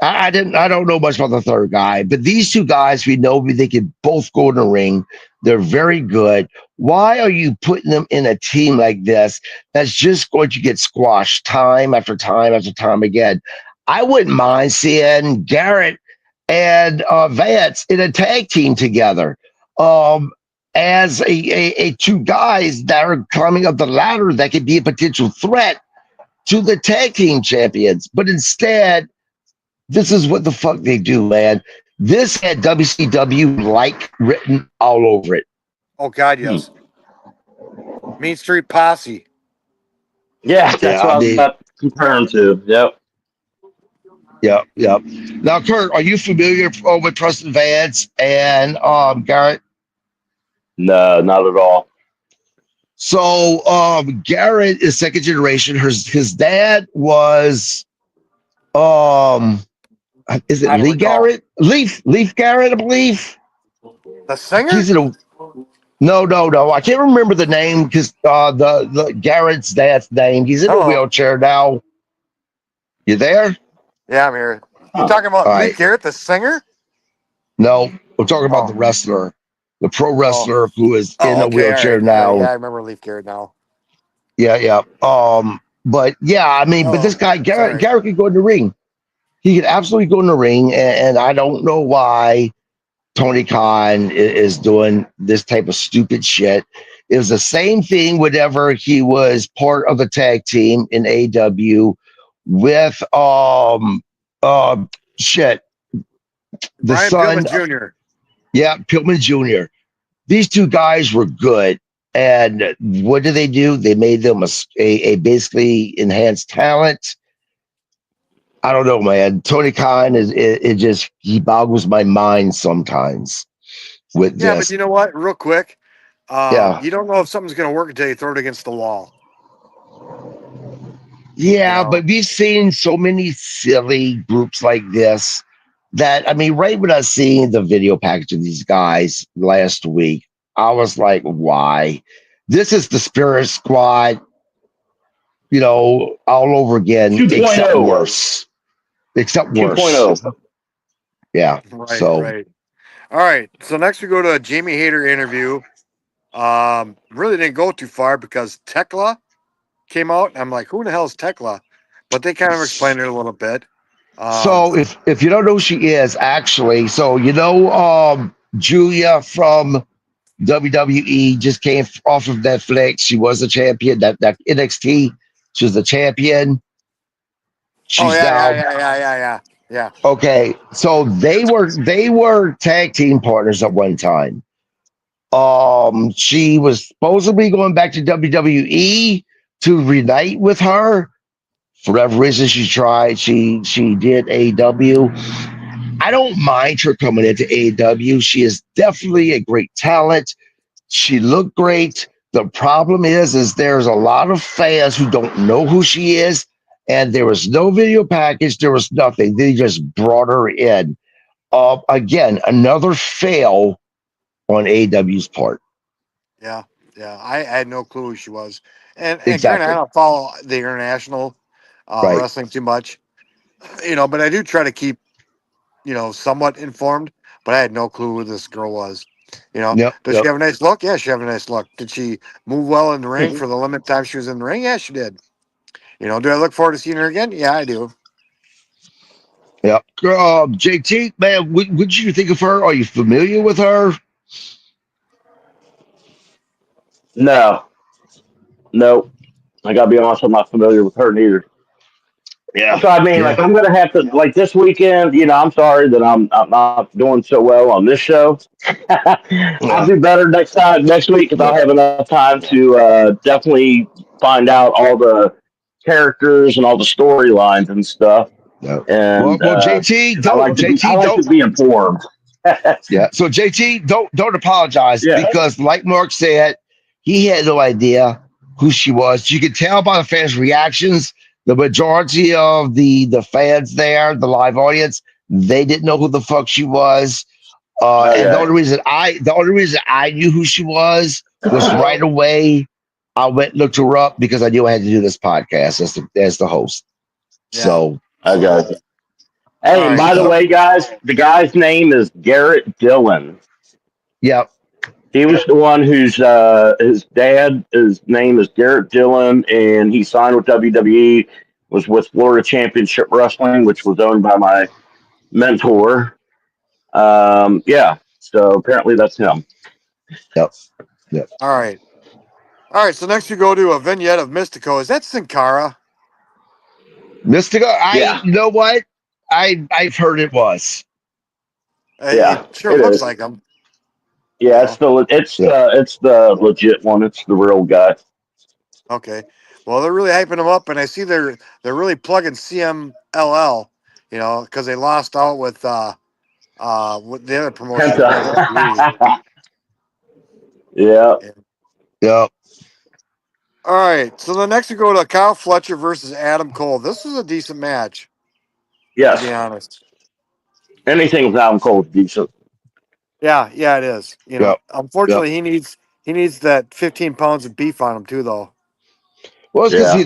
I don't know much about the third guy, but these two guys, we know they can both go in the ring. They're very good. Why are you putting them in a team like this that's just going to get squashed time after time after time again? I wouldn't mind seeing Garrett and Vance in a tag team together as a two guys that are climbing up the ladder that could be a potential threat to the tag team champions. But instead, this is what the fuck they do, man. This had WCW like written all over it. Oh, God, yes. Main Street Posse. Yeah, that's what I was about to compare them to. Yep. Yep. Now, Kurt, are you familiar with Preston Vance and Garrett? No, not at all. So Garrett is second generation. His dad was is it Lee Garrett? Leaf Garrett, I believe. The singer? He's No. I can't remember the name because the Garrett's dad's name. He's in a wheelchair now. You there? Yeah, I'm here. You talking about Lee Garrett, the singer? No, we're talking about the wrestler. the pro Oh, wrestler who is in a okay, all wheelchair right, all right. Yeah, now. I remember Leaf Garrett now. Yeah. But yeah, I mean, but this Oh, guy Garrett, sorry. Garrett could go in the ring. He could absolutely go in the ring, and I don't know why Tony Khan is doing this type of stupid shit. It was the same thing whenever he was part of the tag team in AEW with uh shit, the Brian Pillman son, Jr. yeah, Pillman Jr. These two guys were good. And what did they do? They made them a basically enhanced talent. I don't know, man. Tony Khan it just he boggles my mind sometimes with Yeah, but this. you know what? Real quick, Yeah. you don't know if something's going to work until you throw it against the wall. You Yeah, know. but we've seen so many silly groups like this that I mean, right when I seen the video package of these guys last week, I was like, why? This is the Spirit Squad, all over again, except 2.0. worse. Except worse. 2.0. Yeah. Right, So right. All right. So next we go to a Jamie Hayter interview. Really didn't go too far because Tekla came out. I'm like, who the hell is Tekla? But they kind of explained it a little bit. so if you don't know who she is, actually, so Julia from WWE just came off of Netflix. She was a champion. That NXT, she was the champion. Oh She's yeah, yeah, now yeah, yeah, yeah, yeah, yeah. okay. So they were tag team partners at one time. She was supposedly going back to WWE to reunite with her. For whatever reason, she tried. She did AEW. I don't mind her coming into AEW. She is definitely a great talent. She looked great. The problem is there's a lot of fans who don't know who she is, and there was no video package. There was nothing. They just brought her in. Again, another fail on AW's part. Yeah, yeah. I had no clue who she was, and granted, I Exactly. don't follow the international Right. wrestling too much, but I do try to keep somewhat informed. But I had no clue who this girl was. Yep. Does she Yep. have a nice look? Yeah, she have a nice look. Did she move well in the ring for the limited time she was in the ring? Yeah, she did. Do I look forward to seeing her again? Yeah, I do. Yep. JT, man, what did you think of her? Are you familiar with her? No, no. I gotta be honest, I'm not familiar with her neither. Yeah. So I mean, Yeah. like, I'm gonna have to like this weekend. I'm sorry that I'm not doing so well on this show. I'll Yeah. do better next week if I have enough time to definitely find out all the characters and all the storylines and stuff. Yeah. And Well, JT, don't I JT like to don't be informed. yeah. So JT, don't apologize Yeah. because, like Mark said, he had no idea who she was. You could tell by the fans' reactions. The majority of the fans there, the live audience, they didn't know who the fuck she was. And the Okay. only reason I knew who she was right away. I went and looked her up because I knew I had to do this podcast as the host. Yeah. So Okay. All Hey, and right. by the So way, guys, the guy's name is Garrett Dillon. yeah, He was the one whose his dad, his name is Garrett Dillon, and he signed with WWE, was with Florida Championship Wrestling, which was owned by my mentor. Yeah, so apparently that's him. yep, yep. all right. All right. So next we go to a vignette of Mystico. Is that Sin Cara? Mystica, Yeah, you know what? I've heard it was. It yeah, sure it looks is. like him. You Yeah, know. Yeah. it's the legit one. It's the real guy. Okay. Well, they're really hyping him up, and I see they're really plugging CMLL. Because they lost out with the other promotion, WWE. Penta. Yeah. Yeah. Yep. All right. So the next we go to Kyle Fletcher versus Adam Cole. This was a decent match, to be Yes. honest. Anything with Adam Cole is decent. Yeah, yeah, it is. Yep. Yep. Unfortunately, he needs that 15 pounds of beef on him too, though. Well, it's because Yeah. he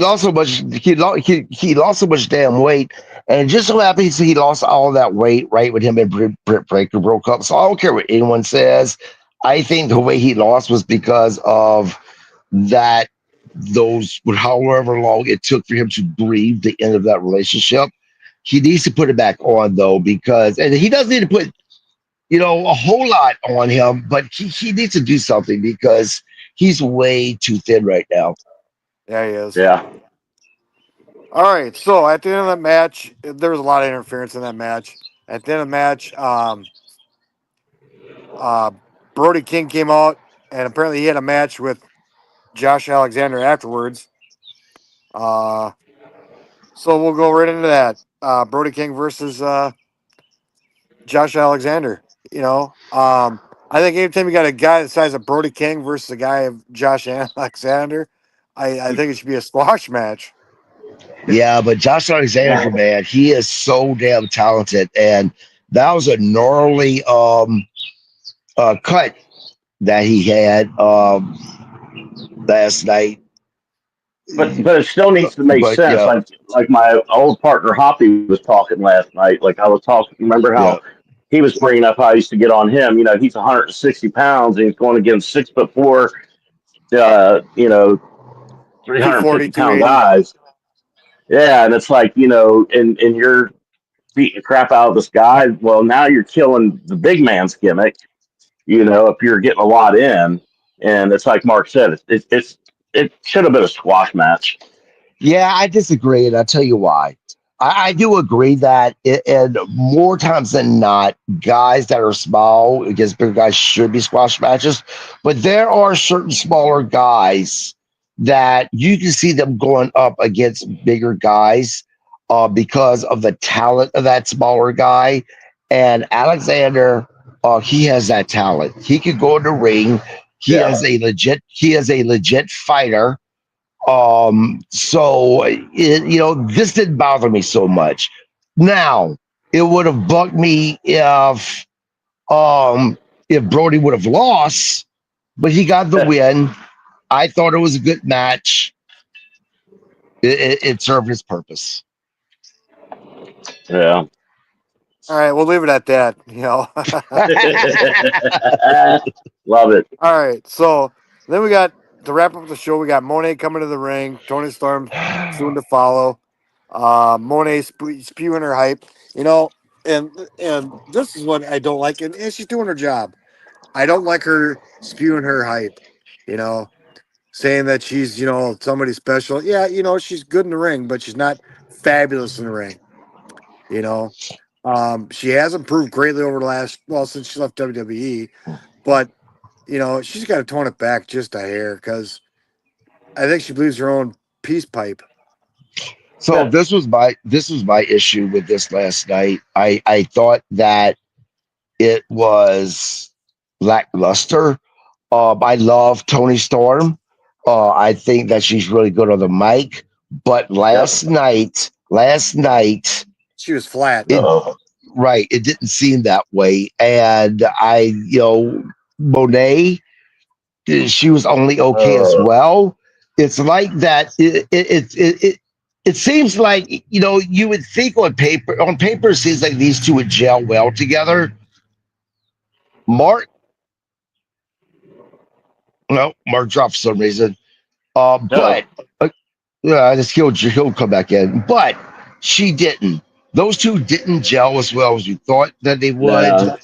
lost so much damn weight, and it just so happens he lost all that weight right when him and Britt Breaker broke up. So I don't care what anyone says. I think the way he lost was because of that those however long it took for him to grieve the end of that relationship. He needs to put it back on though, because and he doesn't need to put a whole lot on him, but he needs to do something because he's way too thin right now. Yeah, he is. Yeah. All right. So at the end of that match, there was a lot of interference in that match. At the end of the match, uh, Brody King came out, and apparently he had a match with Josh Alexander afterwards. Uh, so we'll go right into that. Brody King versus Josh Alexander. I think anytime you got a guy the size of Brody King versus a guy of Josh Alexander, I think it should be a squash match. Yeah, but Josh Alexander, man, he is so damn talented, and that was a gnarly cut that he had last night. But it still needs to make But sense. yeah, Like my old partner Hoppy was talking last night. Like I was talking. Remember yeah, how he was bringing up how I used to get on him. He's 160 pounds and he's going against 6'4", 350 240, pound 280. guys. Yeah, and it's like and you're beating the crap out of this guy. Well, now you're killing the big man's gimmick. If you're getting a lot in, and it's like Mark said, it should have been a squash match. yeah. I disagree, and I'll tell you why. I do agree that, and more times than not, guys that are small against bigger guys should be squash matches. But there are certain smaller guys that you can see them going up against bigger guys because of the talent of that smaller guy. And Alexander, he has that talent. He could go in the ring. Yeah. He is a legit fighter. So this didn't bother me so much. Now, it would have bugged me if Brody would have lost, but he got the win. I thought it was a good match. It served its purpose. Yeah. All right, we'll leave it at that. Love it. All right, so then we got to wrap up the show. We got Monet coming to the ring. Tony Storm soon to follow. Monet spewing her hype. And this is what I don't like. And she's doing her job. I don't like her spewing her hype. Saying that she's somebody special. Yeah, she's good in the ring, but she's not fabulous in the ring. She has improved greatly over since she left WWE, but she's got to tone it back just a hair because I think she believes her own peace pipe. So this was my issue with this last night. I thought that it was lackluster. I love Tony Storm. I think that she's really good on the mic. But last night, She was flat. it didn't seem that way. And Monet, she was only okay as well. It's like that. It seems like you would think on paper. It seems like these two would gel well together. Mark dropped for some reason. But he'll come back in. But she didn't. Those two didn't gel as well as you thought that they would.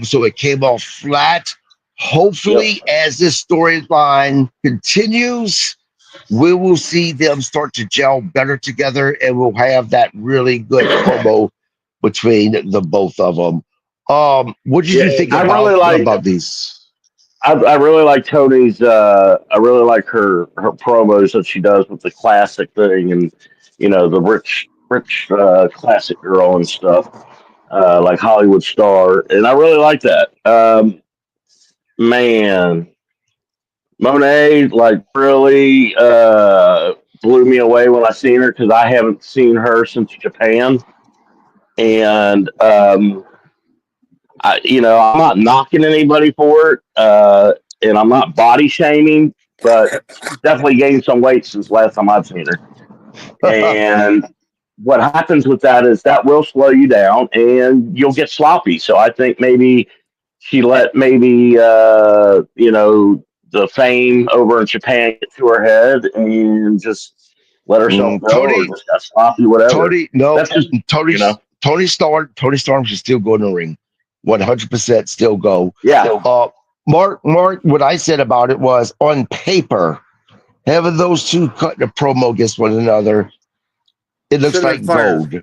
So it came off flat. Hopefully, as this storyline continues, we will see them start to gel better together, and we'll have that really good promo between the both of them. What did you think about these? I really like Tony's. I really like her promos that she does with the classic thing, and the rich classic girl and stuff, like Hollywood star, and I really like that. Man, Monet really blew me away when I seen her because I haven't seen her since Japan, and I'm not knocking anybody for it, and I'm not body shaming, but she's definitely gained some weight since last time I've seen her. And what happens with that is that will slow you down, and you'll get sloppy. So I think maybe she let maybe the fame over in Japan get to her head and just let herself go, or Tony, just got sloppy, whatever. Tony, no, That's just Tony, you know, Tony Storm should still go in the ring, 100% still go. yeah, Mark, what I said about it was on paper, having those two cut the promo against one another, it looks Should have been like fire. gold.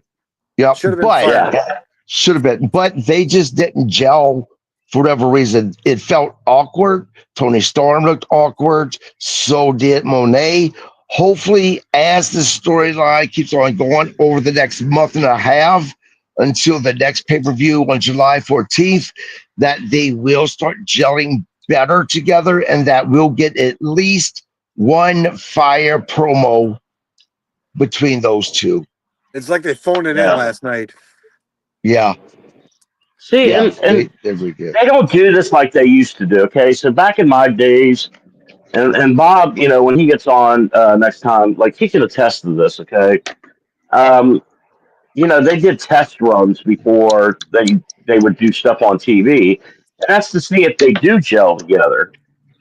Yep, Should have been but fire. yeah. should have been, but they just didn't gel for whatever reason. It felt awkward. Tony Storm looked awkward. So did Monet. Hopefully, as the storyline keeps on going over the next month and a half until the next pay-per-view on July 14th, that they will start gelling better together and that we'll get at least one fire promo between those two. It's like they phoned it in Yeah. last night. Yeah. See, Yeah. and they really did. they don't do this like they used to do. Okay, so back in my days, and Bob, when he gets on next time, like he can attest to this. Okay, um, they did test runs before they would do stuff on TV. And that's to see if they do gel together.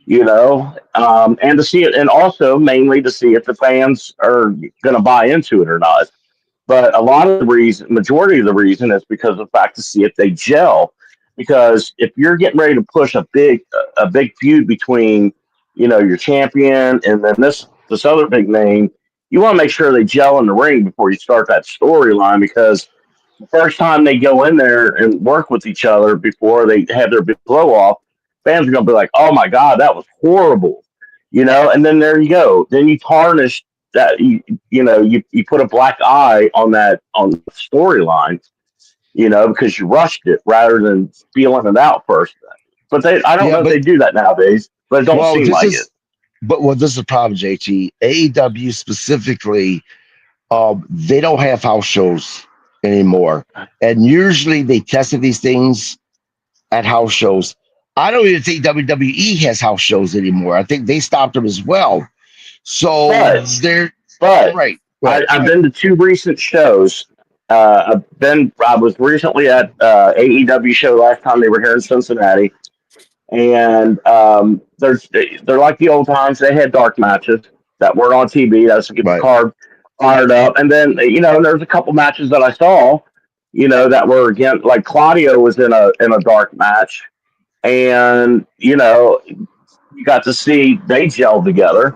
And to see it, and also mainly to see if the fans are going to buy into it or not. But a lot of the reason, majority of the reason, is because of the fact to see if they gel. Because if you're getting ready to push a big feud between, your champion and then this other big name, you want to make sure they gel in the ring before you start that storyline. Because the first time they go in there and work with each other before they have their big blow off, fans are going to be like, "Oh my God, that was horrible," And then there you go. Then you tarnish that you put a black eye on the storyline, because you rushed it rather than feeling it out first. But I don't Yeah, know if but they do that nowadays, but it don't well, seem like it. this is the problem, JT. AEW specifically, they don't have house shows anymore, and usually they tested these things at house shows. I don't even think WWE has house shows anymore. I think they stopped them as well. So But they're but right. I've been to two recent shows. I was recently at AEW show last time they were here in Cincinnati, and they're like the old times. They had dark matches that weren't on TV. That's to get the Right. card fired up. And then there's a couple matches that I saw, that were again like Claudio was in a dark match, and you got to see they gel together.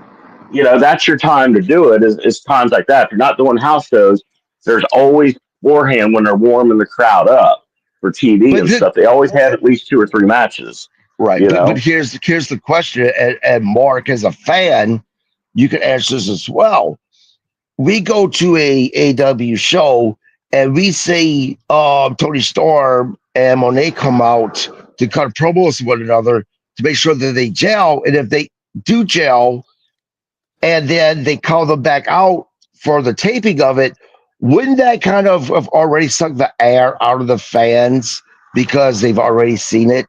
That's your time to do it. Is times like that. If you're not doing house shows, there's always beforehand when they're warming the crowd up for TV But and the, stuff. They always have at least 2 or 3 matches. right. You But know, here's the question, and Mark, as a fan, you can answer this as well. We go to a AEW show and we see Tony Storm and Monet come out to cut promos with one another to make sure that they gel. And if they do gel and then they call them back out for the taping of it, wouldn't that kind of have already sucked the air out of the fans because they've already seen it?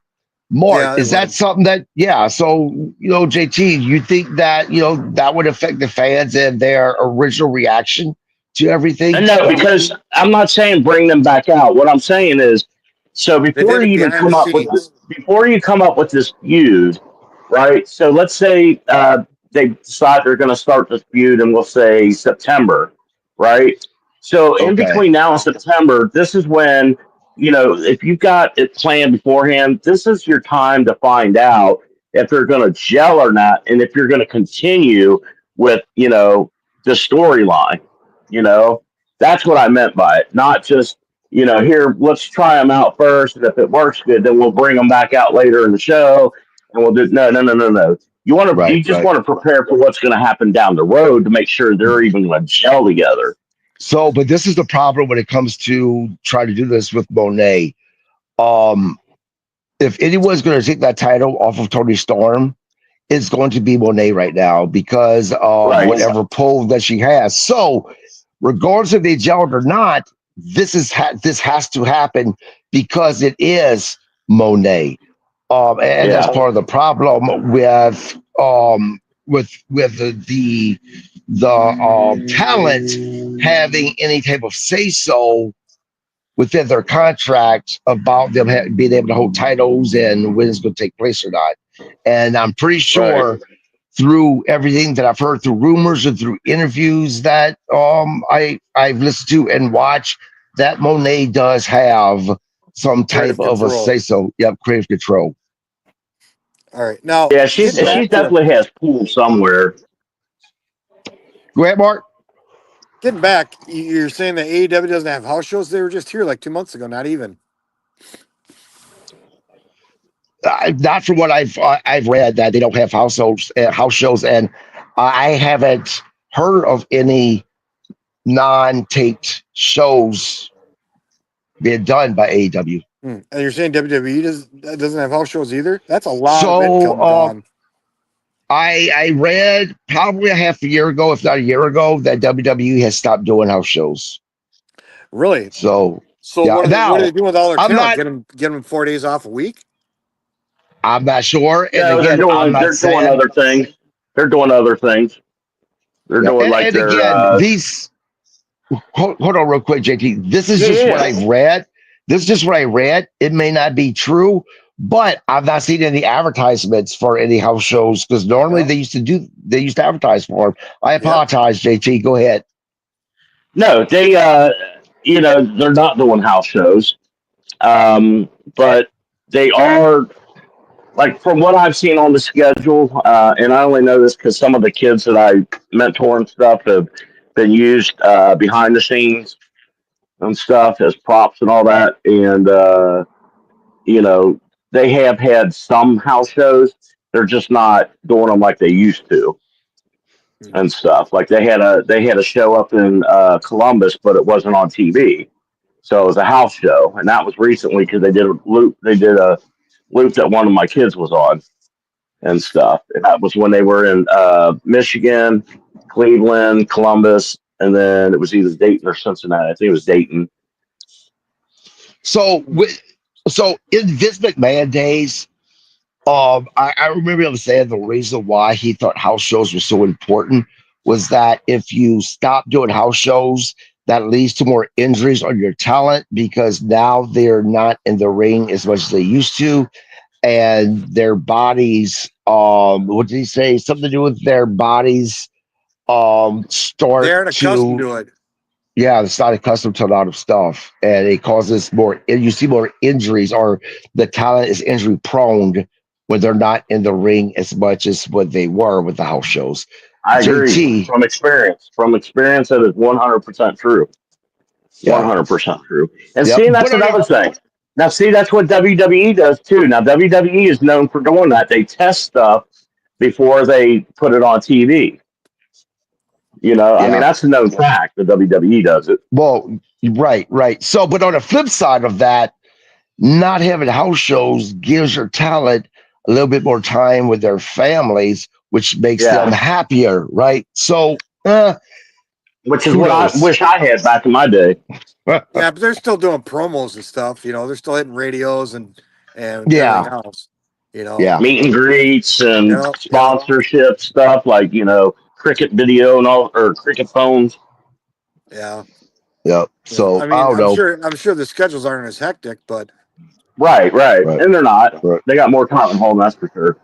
Mark, Yeah, is that something that, yeah, so, JT, you think that, that would affect the fans and their original reaction to everything? and no, because I'm not saying bring them back out. What I'm saying is, so they did it behind the scenes. before you come up with this feud, right? So let's say they decide they're going to start this feud, and we'll say September, right? So in Okay. between now and September, this is when if you've got it planned beforehand, this is your time to find out if they're going to gel or not, and if you're going to continue with the storyline. That's what I meant by it, not just here, let's try them out first, and if it works good, then we'll bring them back out later in the show, and we'll do no. You just want to prepare for what's going to happen down the road to make sure they're even going to gel together. So, but this is the problem when it comes to trying to do this with Monet. If anyone's going to take that title off of Tony Storm, it's going to be Monet right now because of whatever pull that she has. So, regardless if they gelled or not, this has to happen because it is Monet, and that's part of the problem with the talent having any type of say so within their contract about them being able to hold titles and when it's going to take place or not. And I'm pretty sure through everything that I've heard through rumors and through interviews that I've listened to and watched, that Monet does have some type of a say so. Yep, creative control. All right, now yeah, she definitely has pool somewhere. Go ahead, Mark. Getting back, you're saying that AEW doesn't have house shows? They were just here like 2 months ago, not even. Not from what I've read, that they don't have house shows, and I haven't heard of any non-taped shows being done by AEW. And you're saying WWE doesn't have house shows either? That's a lot of income gone. I read probably a half a year ago, if not a year ago, that WWE has stopped doing house shows. Really? So yeah. What are they doing with all their talent? Get them 4 days off a week? I'm not sure. And again, they're doing other things. They're doing other things. They're doing like their. Again, these. Hold on, real quick, JT. This is just what I've read. This is just what I read. It may not be true, but I've not seen any advertisements for any house shows because normally they used to advertise for them. I apologize, JT. Go ahead. No, they they're not doing house shows, but they are. Like from what I've seen on the schedule, and I only know this because some of the kids that I mentor and stuff have been used behind the scenes and stuff as props and all that. And, they have had some house shows. They're just not doing them like they used to and stuff. Like they had a show up in Columbus, but it wasn't on TV. So it was a house show. And that was recently because they did a loop that one of my kids was on and stuff. And that was when they were in Michigan, Cleveland, Columbus, and then it was either Dayton or Cincinnati. I think it was Dayton. So in Vince McMahon days, I remember him saying the reason why he thought house shows were so important was that if you stop doing house shows, that leads to more injuries on your talent because now they're not in the ring as much as they used to. And their bodies, what did he say? Something to do with their bodies start they aren't accustomed to it. Yeah, it's not accustomed to a lot of stuff. And it causes you see more injuries, or the talent is injury prone when they're not in the ring as much as what they were with the house shows. I agree. From experience, that is 100% true. 100% true. And see, that's another thing. Now, see, that's what WWE does too. Now, WWE is known for doing that. They test stuff before they put it on TV. I mean, that's a known fact that WWE does it. Well, right. So, but on the flip side of that, not having house shows gives your talent a little bit more time with their families, which makes them happier, right? So, which is what I wish I had back in my day. Yeah, but they're still doing promos and stuff. They're still hitting radios and everything else. Meet and greets and sponsorship stuff like cricket video and all, or cricket phones. Yeah. So I mean, I'm sure the schedules aren't as hectic, but right. And they're not. Right. They got more time at home, that's for sure.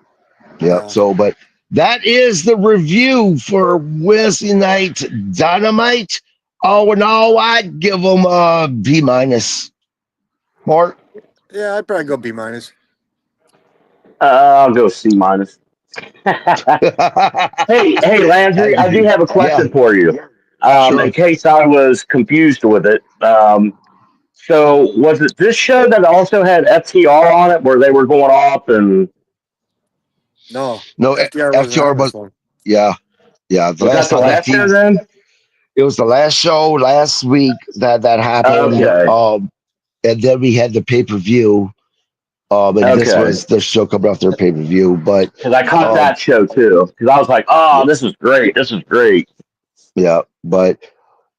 Yeah. So, but that is the review for Wednesday Night Dynamite. All in all, I'd give them a B-. Mark? Yeah, I'd probably go B-. I'll go C-. Hey, Landry, I do have a question for you. Sure. In case I was confused with it. So was it this show that also had FTR on it where they were going off and... No, FTR was... Yeah. Was that the last show then? It was the last show last week that happened. Okay. And then we had the pay-per-view. This was the show coming off their pay-per-view. But because I caught that show too. Because I was like, this is great. This is great. Yeah. But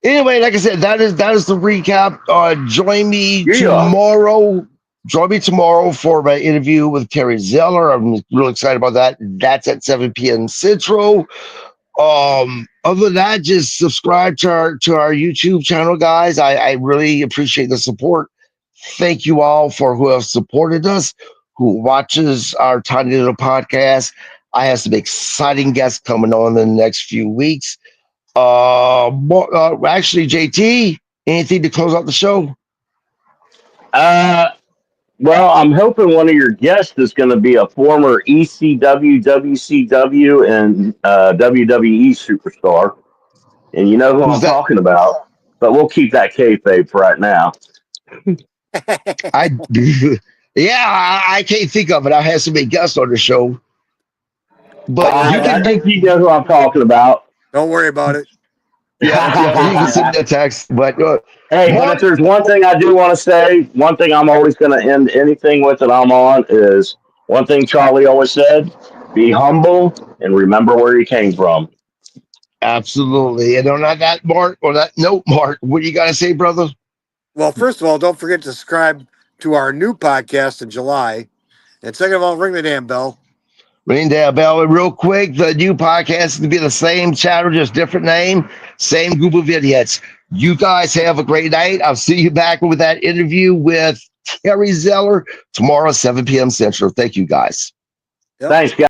anyway, like I said, that is the recap. Join me tomorrow. Join me tomorrow for my interview with Terry Zeller. I'm really excited about that. That's at 7 p.m. Central. Other than that, just subscribe to our YouTube channel, guys. I really appreciate the support. Thank you all for who have supported us, who watches our tiny little podcast. I have some exciting guests coming on in the next few weeks. Actually, JT, anything to close out the show? Well, I'm hoping one of your guests is going to be a former ECW, WCW, and WWE superstar. And you know who Who's I'm that? talking about. But we'll keep that kayfabe for right now. I yeah, I can't think of it. I had so many guests on the show, but you I can. think you know who I'm talking about. Don't worry about it. Yeah, you can send me a text. But Hey, but Mark, if there's one thing I do want to say, one thing I'm always going to end anything with that I'm on is one thing Charlie always said: be humble and remember where you came from. absolutely. And on that Mark, or that note, Mark, what do you got to say, brother? Well, first of all, don't forget to subscribe to our new podcast in July. And second of all, ring the damn bell. Ring that bell real quick. The new podcast is to be the same channel, just different name, same group of idiots. You guys have a great night. I'll see you back with that interview with Terry Zeller tomorrow, 7 p.m. Central. Thank you, guys. Yep. Thanks, guys.